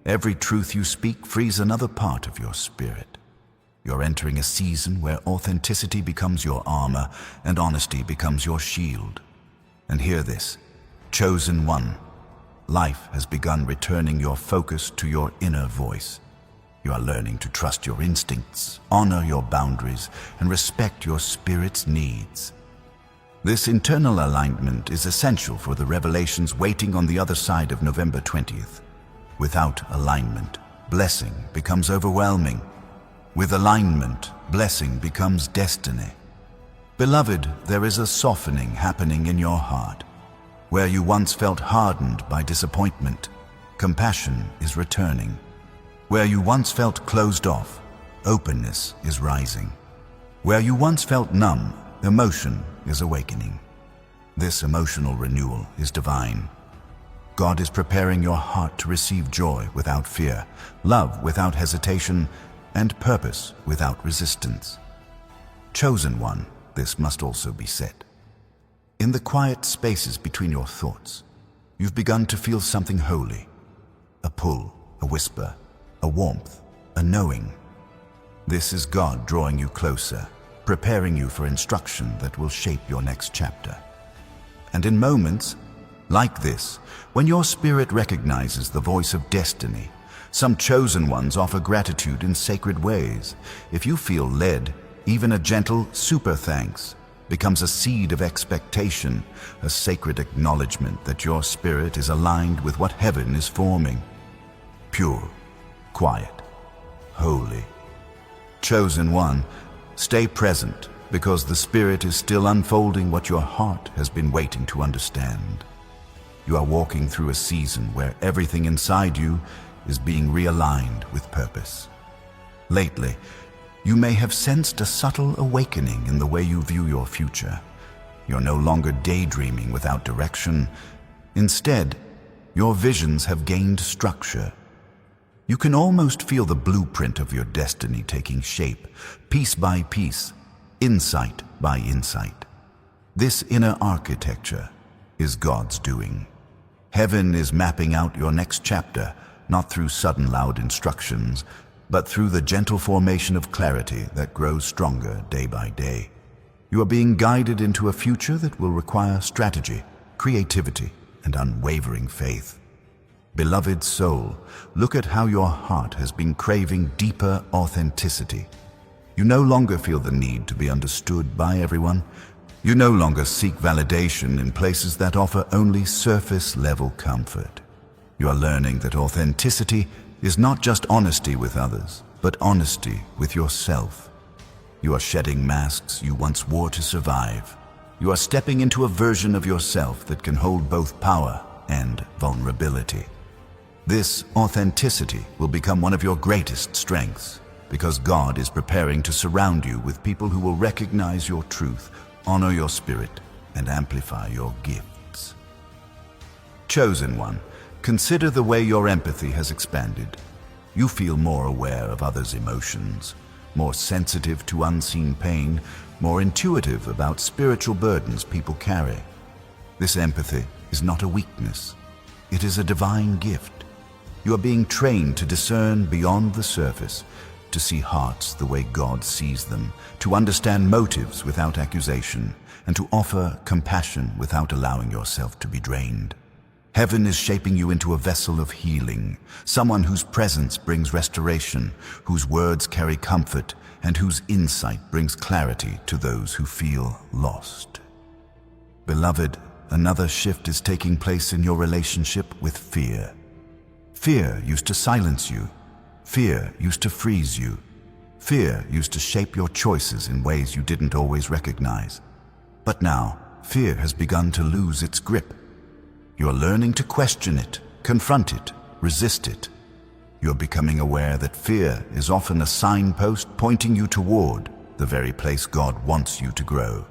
Every truth you speak frees another part of your spirit. You're entering a season where authenticity becomes your armor and honesty becomes your shield. And hear this, chosen one. Life has begun returning your focus to your inner voice. You are learning to trust your instincts, honor your boundaries, and respect your spirit's needs. This internal alignment is essential for the revelations waiting on the other side of November 20th. Without alignment, blessing becomes overwhelming. With alignment, blessing becomes destiny. Beloved, there is a softening happening in your heart. Where you once felt hardened by disappointment, compassion is returning. Where you once felt closed off, openness is rising. Where you once felt numb, emotion is awakening. This emotional renewal is divine. God is preparing your heart to receive joy without fear, love without hesitation, and purpose without resistance. Chosen one, this must also be said. In the quiet spaces between your thoughts, you've begun to feel something holy. A pull, a whisper, a warmth, a knowing. This is God drawing you closer, preparing you for instruction that will shape your next chapter. And in moments like this, when your spirit recognizes the voice of destiny, some chosen ones offer gratitude in sacred ways. If you feel led, even a gentle super thanks becomes a seed of expectation, a sacred acknowledgement that your spirit is aligned with what heaven is forming. Pure, quiet, holy. Chosen one, stay present because the Spirit is still unfolding what your heart has been waiting to understand. You are walking through a season where everything inside you is being realigned with purpose. Lately, you may have sensed a subtle awakening in the way you view your future. You're no longer daydreaming without direction. Instead, your visions have gained structure. You can almost feel the blueprint of your destiny taking shape, piece by piece, insight by insight. This inner architecture is God's doing. Heaven is mapping out your next chapter, not through sudden loud instructions, but through the gentle formation of clarity that grows stronger day by day. You are being guided into a future that will require strategy, creativity, and unwavering faith. Beloved soul, look at how your heart has been craving deeper authenticity. You no longer feel the need to be understood by everyone. You no longer seek validation in places that offer only surface-level comfort. You are learning that authenticity is not just honesty with others, but honesty with yourself. You are shedding masks you once wore to survive. You are stepping into a version of yourself that can hold both power and vulnerability. This authenticity will become one of your greatest strengths because God is preparing to surround you with people who will recognize your truth, honor your spirit, and amplify your gifts. Chosen one, consider the way your empathy has expanded. You feel more aware of others' emotions, more sensitive to unseen pain, more intuitive about spiritual burdens people carry. This empathy is not a weakness. It is a divine gift. You are being trained to discern beyond the surface, to see hearts the way God sees them, to understand motives without accusation, and to offer compassion without allowing yourself to be drained. Heaven is shaping you into a vessel of healing, someone whose presence brings restoration, whose words carry comfort, and whose insight brings clarity to those who feel lost. Beloved, another shift is taking place in your relationship with fear. Fear used to silence you. Fear used to freeze you. Fear used to shape your choices in ways you didn't always recognize. But now, fear has begun to lose its grip. You're learning to question it, confront it, resist it. You're becoming aware that fear is often a signpost pointing you toward the very place God wants you to grow.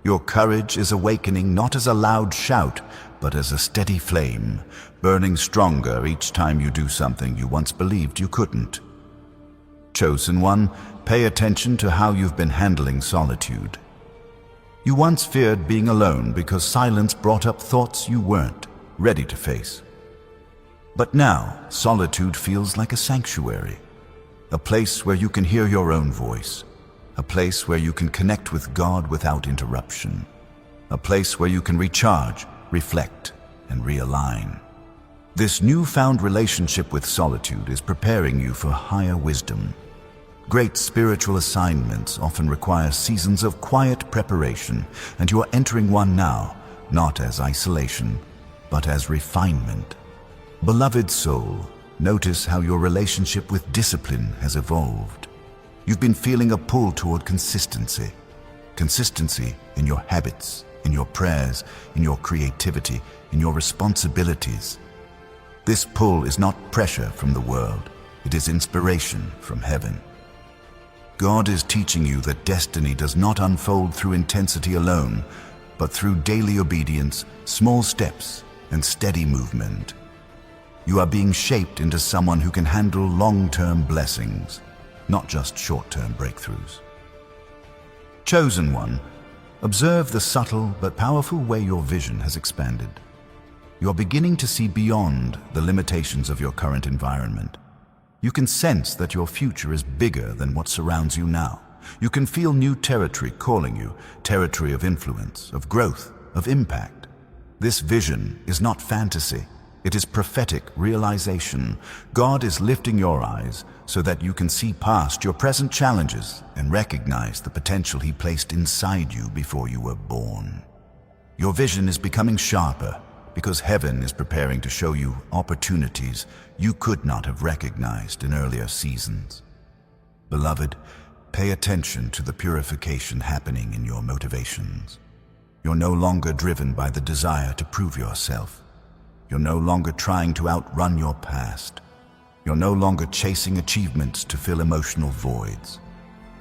Your courage is awakening not as a loud shout, but as a steady flame, burning stronger each time you do something you once believed you couldn't. Chosen one, pay attention to how you've been handling solitude. You once feared being alone because silence brought up thoughts you weren't ready to face. But now, solitude feels like a sanctuary, a place where you can hear your own voice, a place where you can connect with God without interruption, a place where you can recharge, reflect, and realign. This newfound relationship with solitude is preparing you for higher wisdom. Great spiritual assignments often require seasons of quiet preparation, and you are entering one now, not as isolation, but as refinement. Beloved soul, notice how your relationship with discipline has evolved. You've been feeling a pull toward consistency. Consistency in your habits, in your prayers, in your creativity, in your responsibilities. This pull is not pressure from the world, it is inspiration from heaven. God is teaching you that destiny does not unfold through intensity alone, but through daily obedience, small steps, and steady movement. You are being shaped into someone who can handle long-term blessings, not just short-term breakthroughs. Chosen one, observe the subtle but powerful way your vision has expanded. You are beginning to see beyond the limitations of your current environment. You can sense that your future is bigger than what surrounds you now. You can feel new territory calling you, territory of influence, of growth, of impact. This vision is not fantasy. It is prophetic realization. God is lifting your eyes so that you can see past your present challenges and recognize the potential He placed inside you before you were born. Your vision is becoming sharper because heaven is preparing to show you opportunities you could not have recognized in earlier seasons. Beloved, pay attention to the purification happening in your motivations. You're no longer driven by the desire to prove yourself. You're no longer trying to outrun your past. You're no longer chasing achievements to fill emotional voids.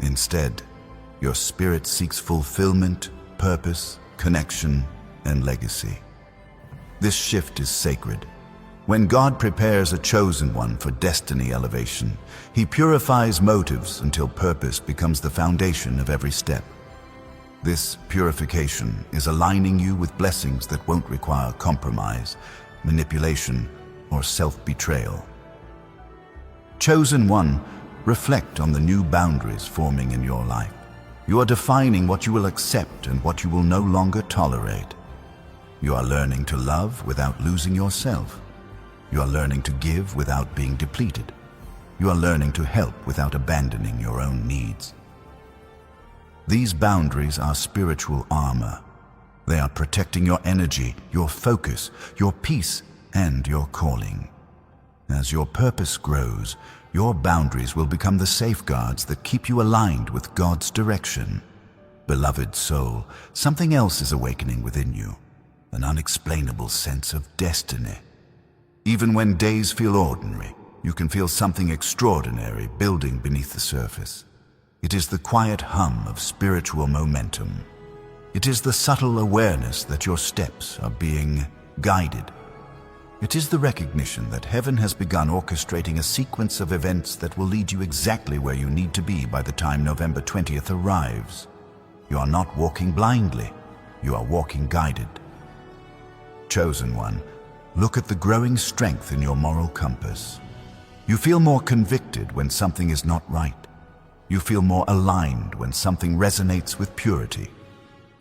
Instead, your spirit seeks fulfillment, purpose, connection, and legacy. This shift is sacred. When God prepares a chosen one for destiny elevation, He purifies motives until purpose becomes the foundation of every step. This purification is aligning you with blessings that won't require compromise, manipulation, or self-betrayal. Chosen one, reflect on the new boundaries forming in your life. You are defining what you will accept and what you will no longer tolerate. You are learning to love without losing yourself. You are learning to give without being depleted. You are learning to help without abandoning your own needs. These boundaries are spiritual armor. They are protecting your energy, your focus, your peace, and your calling. As your purpose grows, your boundaries will become the safeguards that keep you aligned with God's direction. Beloved soul, something else is awakening within you, an unexplainable sense of destiny. Even when days feel ordinary, you can feel something extraordinary building beneath the surface. It is the quiet hum of spiritual momentum. It is the subtle awareness that your steps are being guided. It is the recognition that heaven has begun orchestrating a sequence of events that will lead you exactly where you need to be by the time November 20th arrives. You are not walking blindly. You are walking guided. Chosen One, look at the growing strength in your moral compass. You feel more convicted when something is not right. You feel more aligned when something resonates with purity.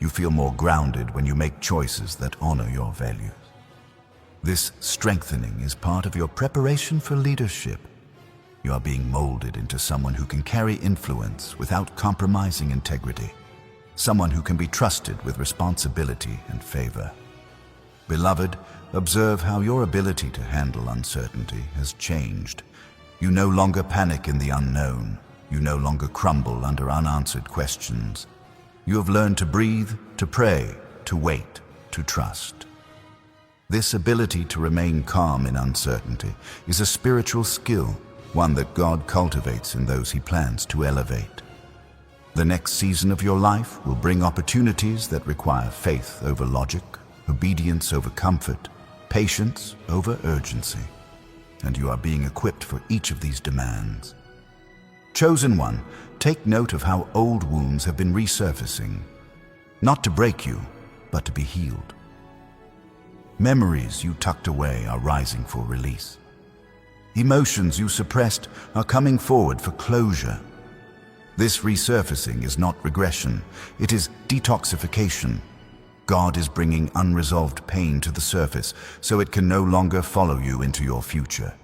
You feel more grounded when you make choices that honor your values. This strengthening is part of your preparation for leadership. You are being molded into someone who can carry influence without compromising integrity. Someone who can be trusted with responsibility and favor. Beloved, observe how your ability to handle uncertainty has changed. You no longer panic in the unknown. You no longer crumble under unanswered questions. You have learned to breathe, to pray, to wait, to trust. This ability to remain calm in uncertainty is a spiritual skill, one that God cultivates in those He plans to elevate. The next season of your life will bring opportunities that require faith over logic, obedience over comfort, patience over urgency. And you are being equipped for each of these demands. Chosen One, take note of how old wounds have been resurfacing, not to break you, but to be healed. Memories you tucked away are rising for release. Emotions you suppressed are coming forward for closure. This resurfacing is not regression, it is detoxification. God is bringing unresolved pain to the surface so it can no longer follow you into your future.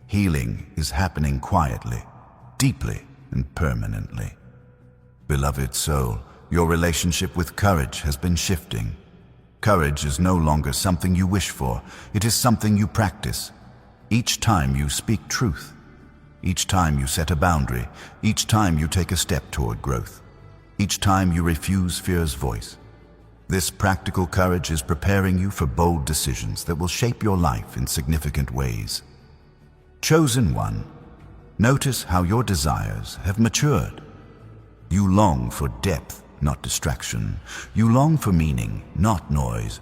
Healing is happening quietly, deeply and permanently. Beloved soul, your relationship with courage has been shifting. Courage is no longer something you wish for, it is something you practice. Each time you speak truth, each time you set a boundary, each time you take a step toward growth, each time you refuse fear's voice. This practical courage is preparing you for bold decisions that will shape your life in significant ways. Chosen One, notice how your desires have matured. You long for depth, not distraction. You long for meaning, not noise.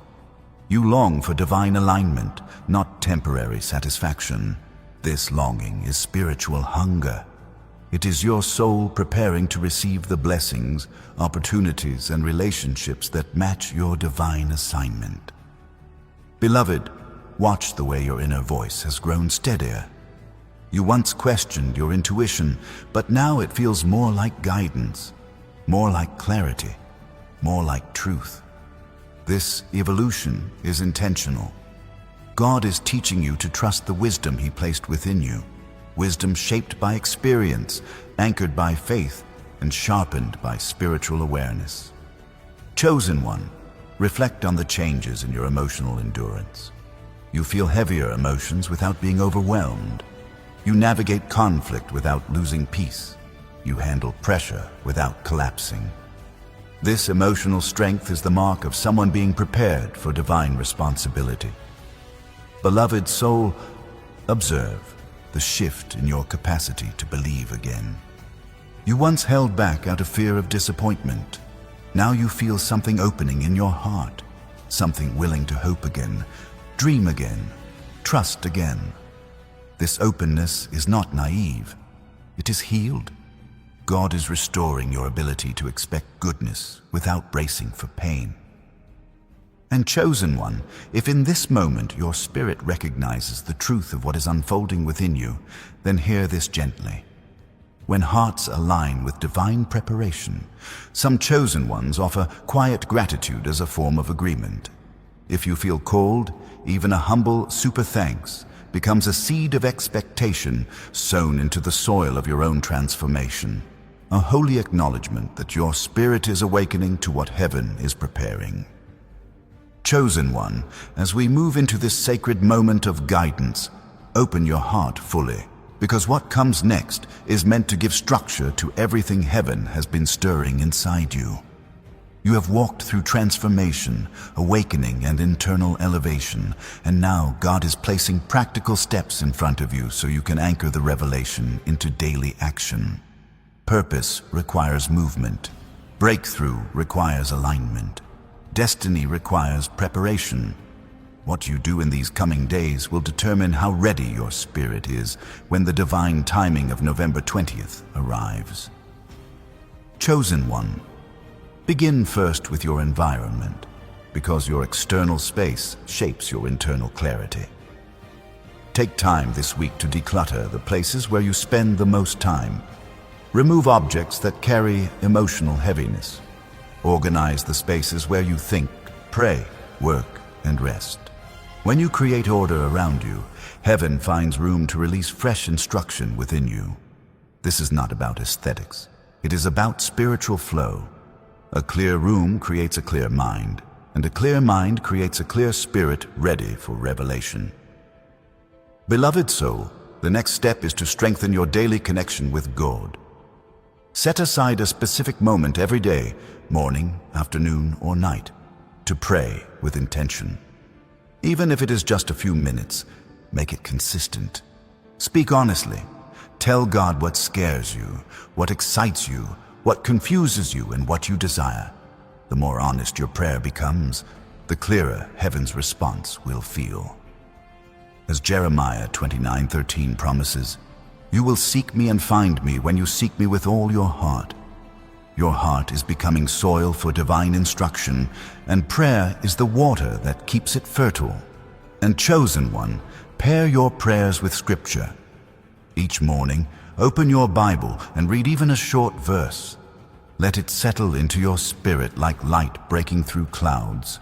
You long for divine alignment, not temporary satisfaction. This longing is spiritual hunger. It is your soul preparing to receive the blessings, opportunities, and relationships that match your divine assignment. Beloved, watch the way your inner voice has grown steadier. You once questioned your intuition, but now it feels more like guidance, more like clarity, more like truth. This evolution is intentional. God is teaching you to trust the wisdom He placed within you, wisdom shaped by experience, anchored by faith, and sharpened by spiritual awareness. Chosen One, reflect on the changes in your emotional endurance. You feel heavier emotions without being overwhelmed. You navigate conflict without losing peace. You handle pressure without collapsing. This emotional strength is the mark of someone being prepared for divine responsibility. Beloved soul, observe the shift in your capacity to believe again. You once held back out of fear of disappointment. Now you feel something opening in your heart, something willing to hope again, dream again, trust again. This openness is not naive. It is healed. God is restoring your ability to expect goodness without bracing for pain. And Chosen One, if in this moment your spirit recognizes the truth of what is unfolding within you, then hear this gently. When hearts align with divine preparation, some chosen ones offer quiet gratitude as a form of agreement. If you feel called, even a humble super thanks becomes a seed of expectation sown into the soil of your own transformation, a holy acknowledgement that your spirit is awakening to what heaven is preparing. Chosen One, as we move into this sacred moment of guidance, open your heart fully, because what comes next is meant to give structure to everything heaven has been stirring inside you. You have walked through transformation, awakening, and internal elevation, and now God is placing practical steps in front of you so you can anchor the revelation into daily action. Purpose requires movement. Breakthrough requires alignment. Destiny requires preparation. What you do in these coming days will determine how ready your spirit is when the divine timing of November 20th arrives. Chosen One, begin first with your environment. because your external space shapes your internal clarity. Take time this week to declutter the places where you spend the most time. Remove objects that carry emotional heaviness. Organize the spaces where you think, pray, work, and rest. When you create order around you, heaven finds room to release fresh instruction within you. This is not about aesthetics. It is about spiritual flow. A clear room creates a clear mind, and a clear mind creates a clear spirit ready for revelation. Beloved soul, the next step is to strengthen your daily connection with God. Set aside a specific moment every day, morning, afternoon, or night, to pray with intention. Even if it is just a few minutes, make it consistent. Speak honestly. Tell God what scares you, what excites you, what confuses you, and what you desire. The more honest your prayer becomes, the clearer heaven's response will feel. As Jeremiah 29:13 promises, "You will seek me and find me when you seek me with all your heart." Your heart is becoming soil for divine instruction, and prayer is the water that keeps it fertile. And chosen one, pair your prayers with Scripture. Each morning, open your Bible and read even a short verse. Let it settle into your spirit like light breaking through clouds.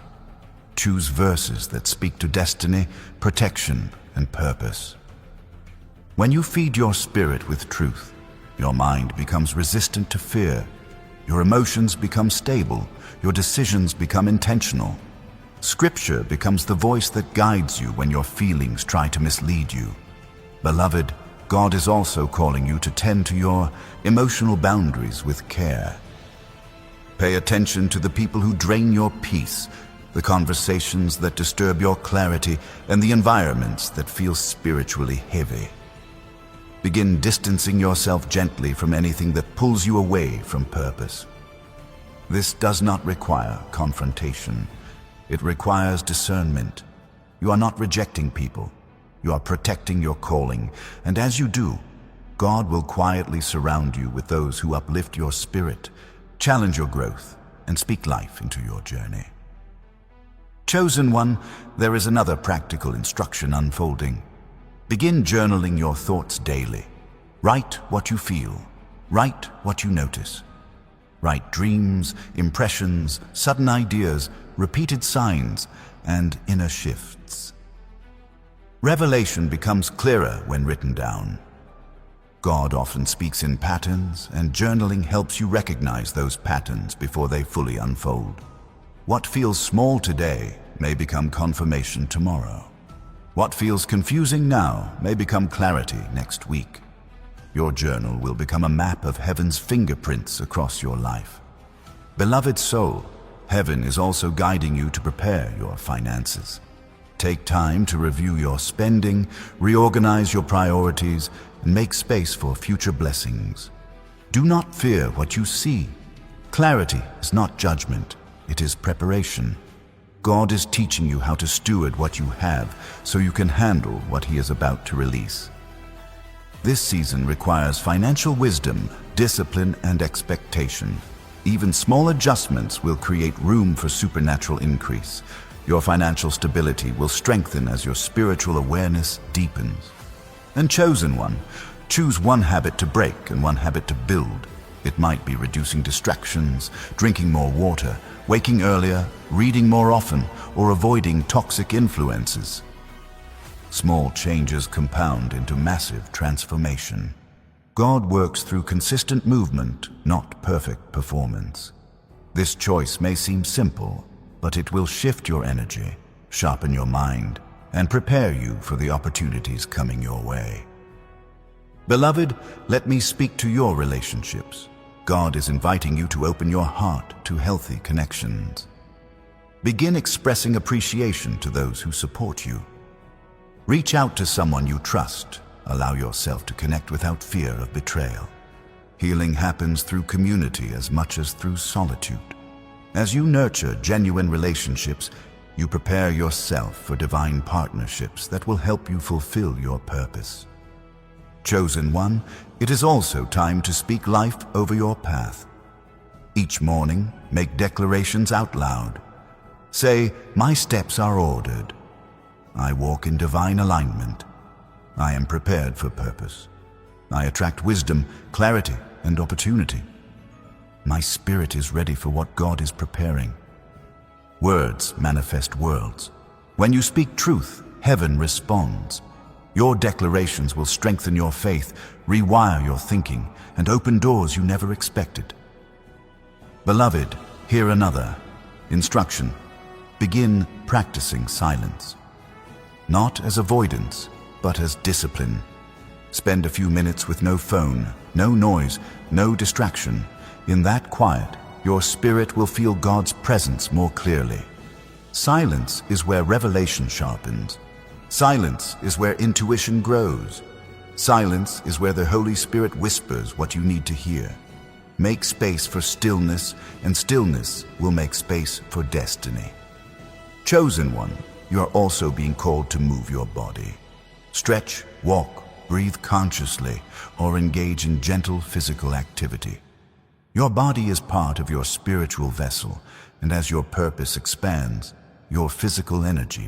Choose verses that speak to destiny, protection, and purpose. When you feed your spirit with truth, your mind becomes resistant to fear. Your emotions become stable. Your decisions become intentional. Scripture becomes the voice that guides you when your feelings try to mislead you. Beloved, God is also calling you to tend to your emotional boundaries with care. Pay attention to the people who drain your peace, the conversations that disturb your clarity, and the environments that feel spiritually heavy. Begin distancing yourself gently from anything that pulls you away from purpose. This does not require confrontation. It requires discernment. You are not rejecting people. You are protecting your calling, and as you do, God will quietly surround you with those who uplift your spirit, challenge your growth, and speak life into your journey. Chosen one, there is another practical instruction unfolding. Begin journaling your thoughts daily. Write what you feel. Write what you notice. Write dreams, impressions, sudden ideas, repeated signs, and inner shifts. Revelation becomes clearer when written down. God often speaks in patterns, and journaling helps you recognize those patterns before they fully unfold. What feels small today may become confirmation tomorrow. What feels confusing now may become clarity next week. Your journal will become a map of heaven's fingerprints across your life. Beloved soul, heaven is also guiding you to prepare your finances. Take time to review your spending, reorganize your priorities, and make space for future blessings. Do not fear what you see. Clarity is not judgment, it is preparation. God is teaching you how to steward what you have so you can handle what He is about to release. This season requires financial wisdom, discipline, and expectation. Even small adjustments will create room for supernatural increase. Your financial stability will strengthen as your spiritual awareness deepens. And chosen one, choose one habit to break and one habit to build. It might be reducing distractions, drinking more water, waking earlier, reading more often, or avoiding toxic influences. Small changes compound into massive transformation. God works through consistent movement, not perfect performance. This choice may seem simple, but it will shift your energy, sharpen your mind, and prepare you for the opportunities coming your way. Beloved, let me speak to your relationships. God is inviting you to open your heart to healthy connections. Begin expressing appreciation to those who support you. Reach out to someone you trust. Allow yourself to connect without fear of betrayal. Healing happens through community as much as through solitude. As you nurture genuine relationships, you prepare yourself for divine partnerships that will help you fulfill your purpose. Chosen one, it is also time to speak life over your path. Each morning, make declarations out loud. Say, my steps are ordered. I walk in divine alignment. I am prepared for purpose. I attract wisdom, clarity, and opportunity. My spirit is ready for what God is preparing. Words manifest worlds. When you speak truth, heaven responds. Your declarations will strengthen your faith, rewire your thinking, and open doors you never expected. Beloved, hear another instruction. Begin practicing silence. Not as avoidance, but as discipline. Spend a few minutes with no phone, no noise, no distraction. In that quiet, your spirit will feel God's presence more clearly. Silence is where revelation sharpens. Silence is where intuition grows. Silence is where the Holy Spirit whispers what you need to hear. Make space for stillness, and stillness will make space for destiny. Chosen one, you are also being called to move your body. Stretch, walk, breathe consciously, or engage in gentle physical activity. Your body is part of your spiritual vessel, and as your purpose expands, your physical energy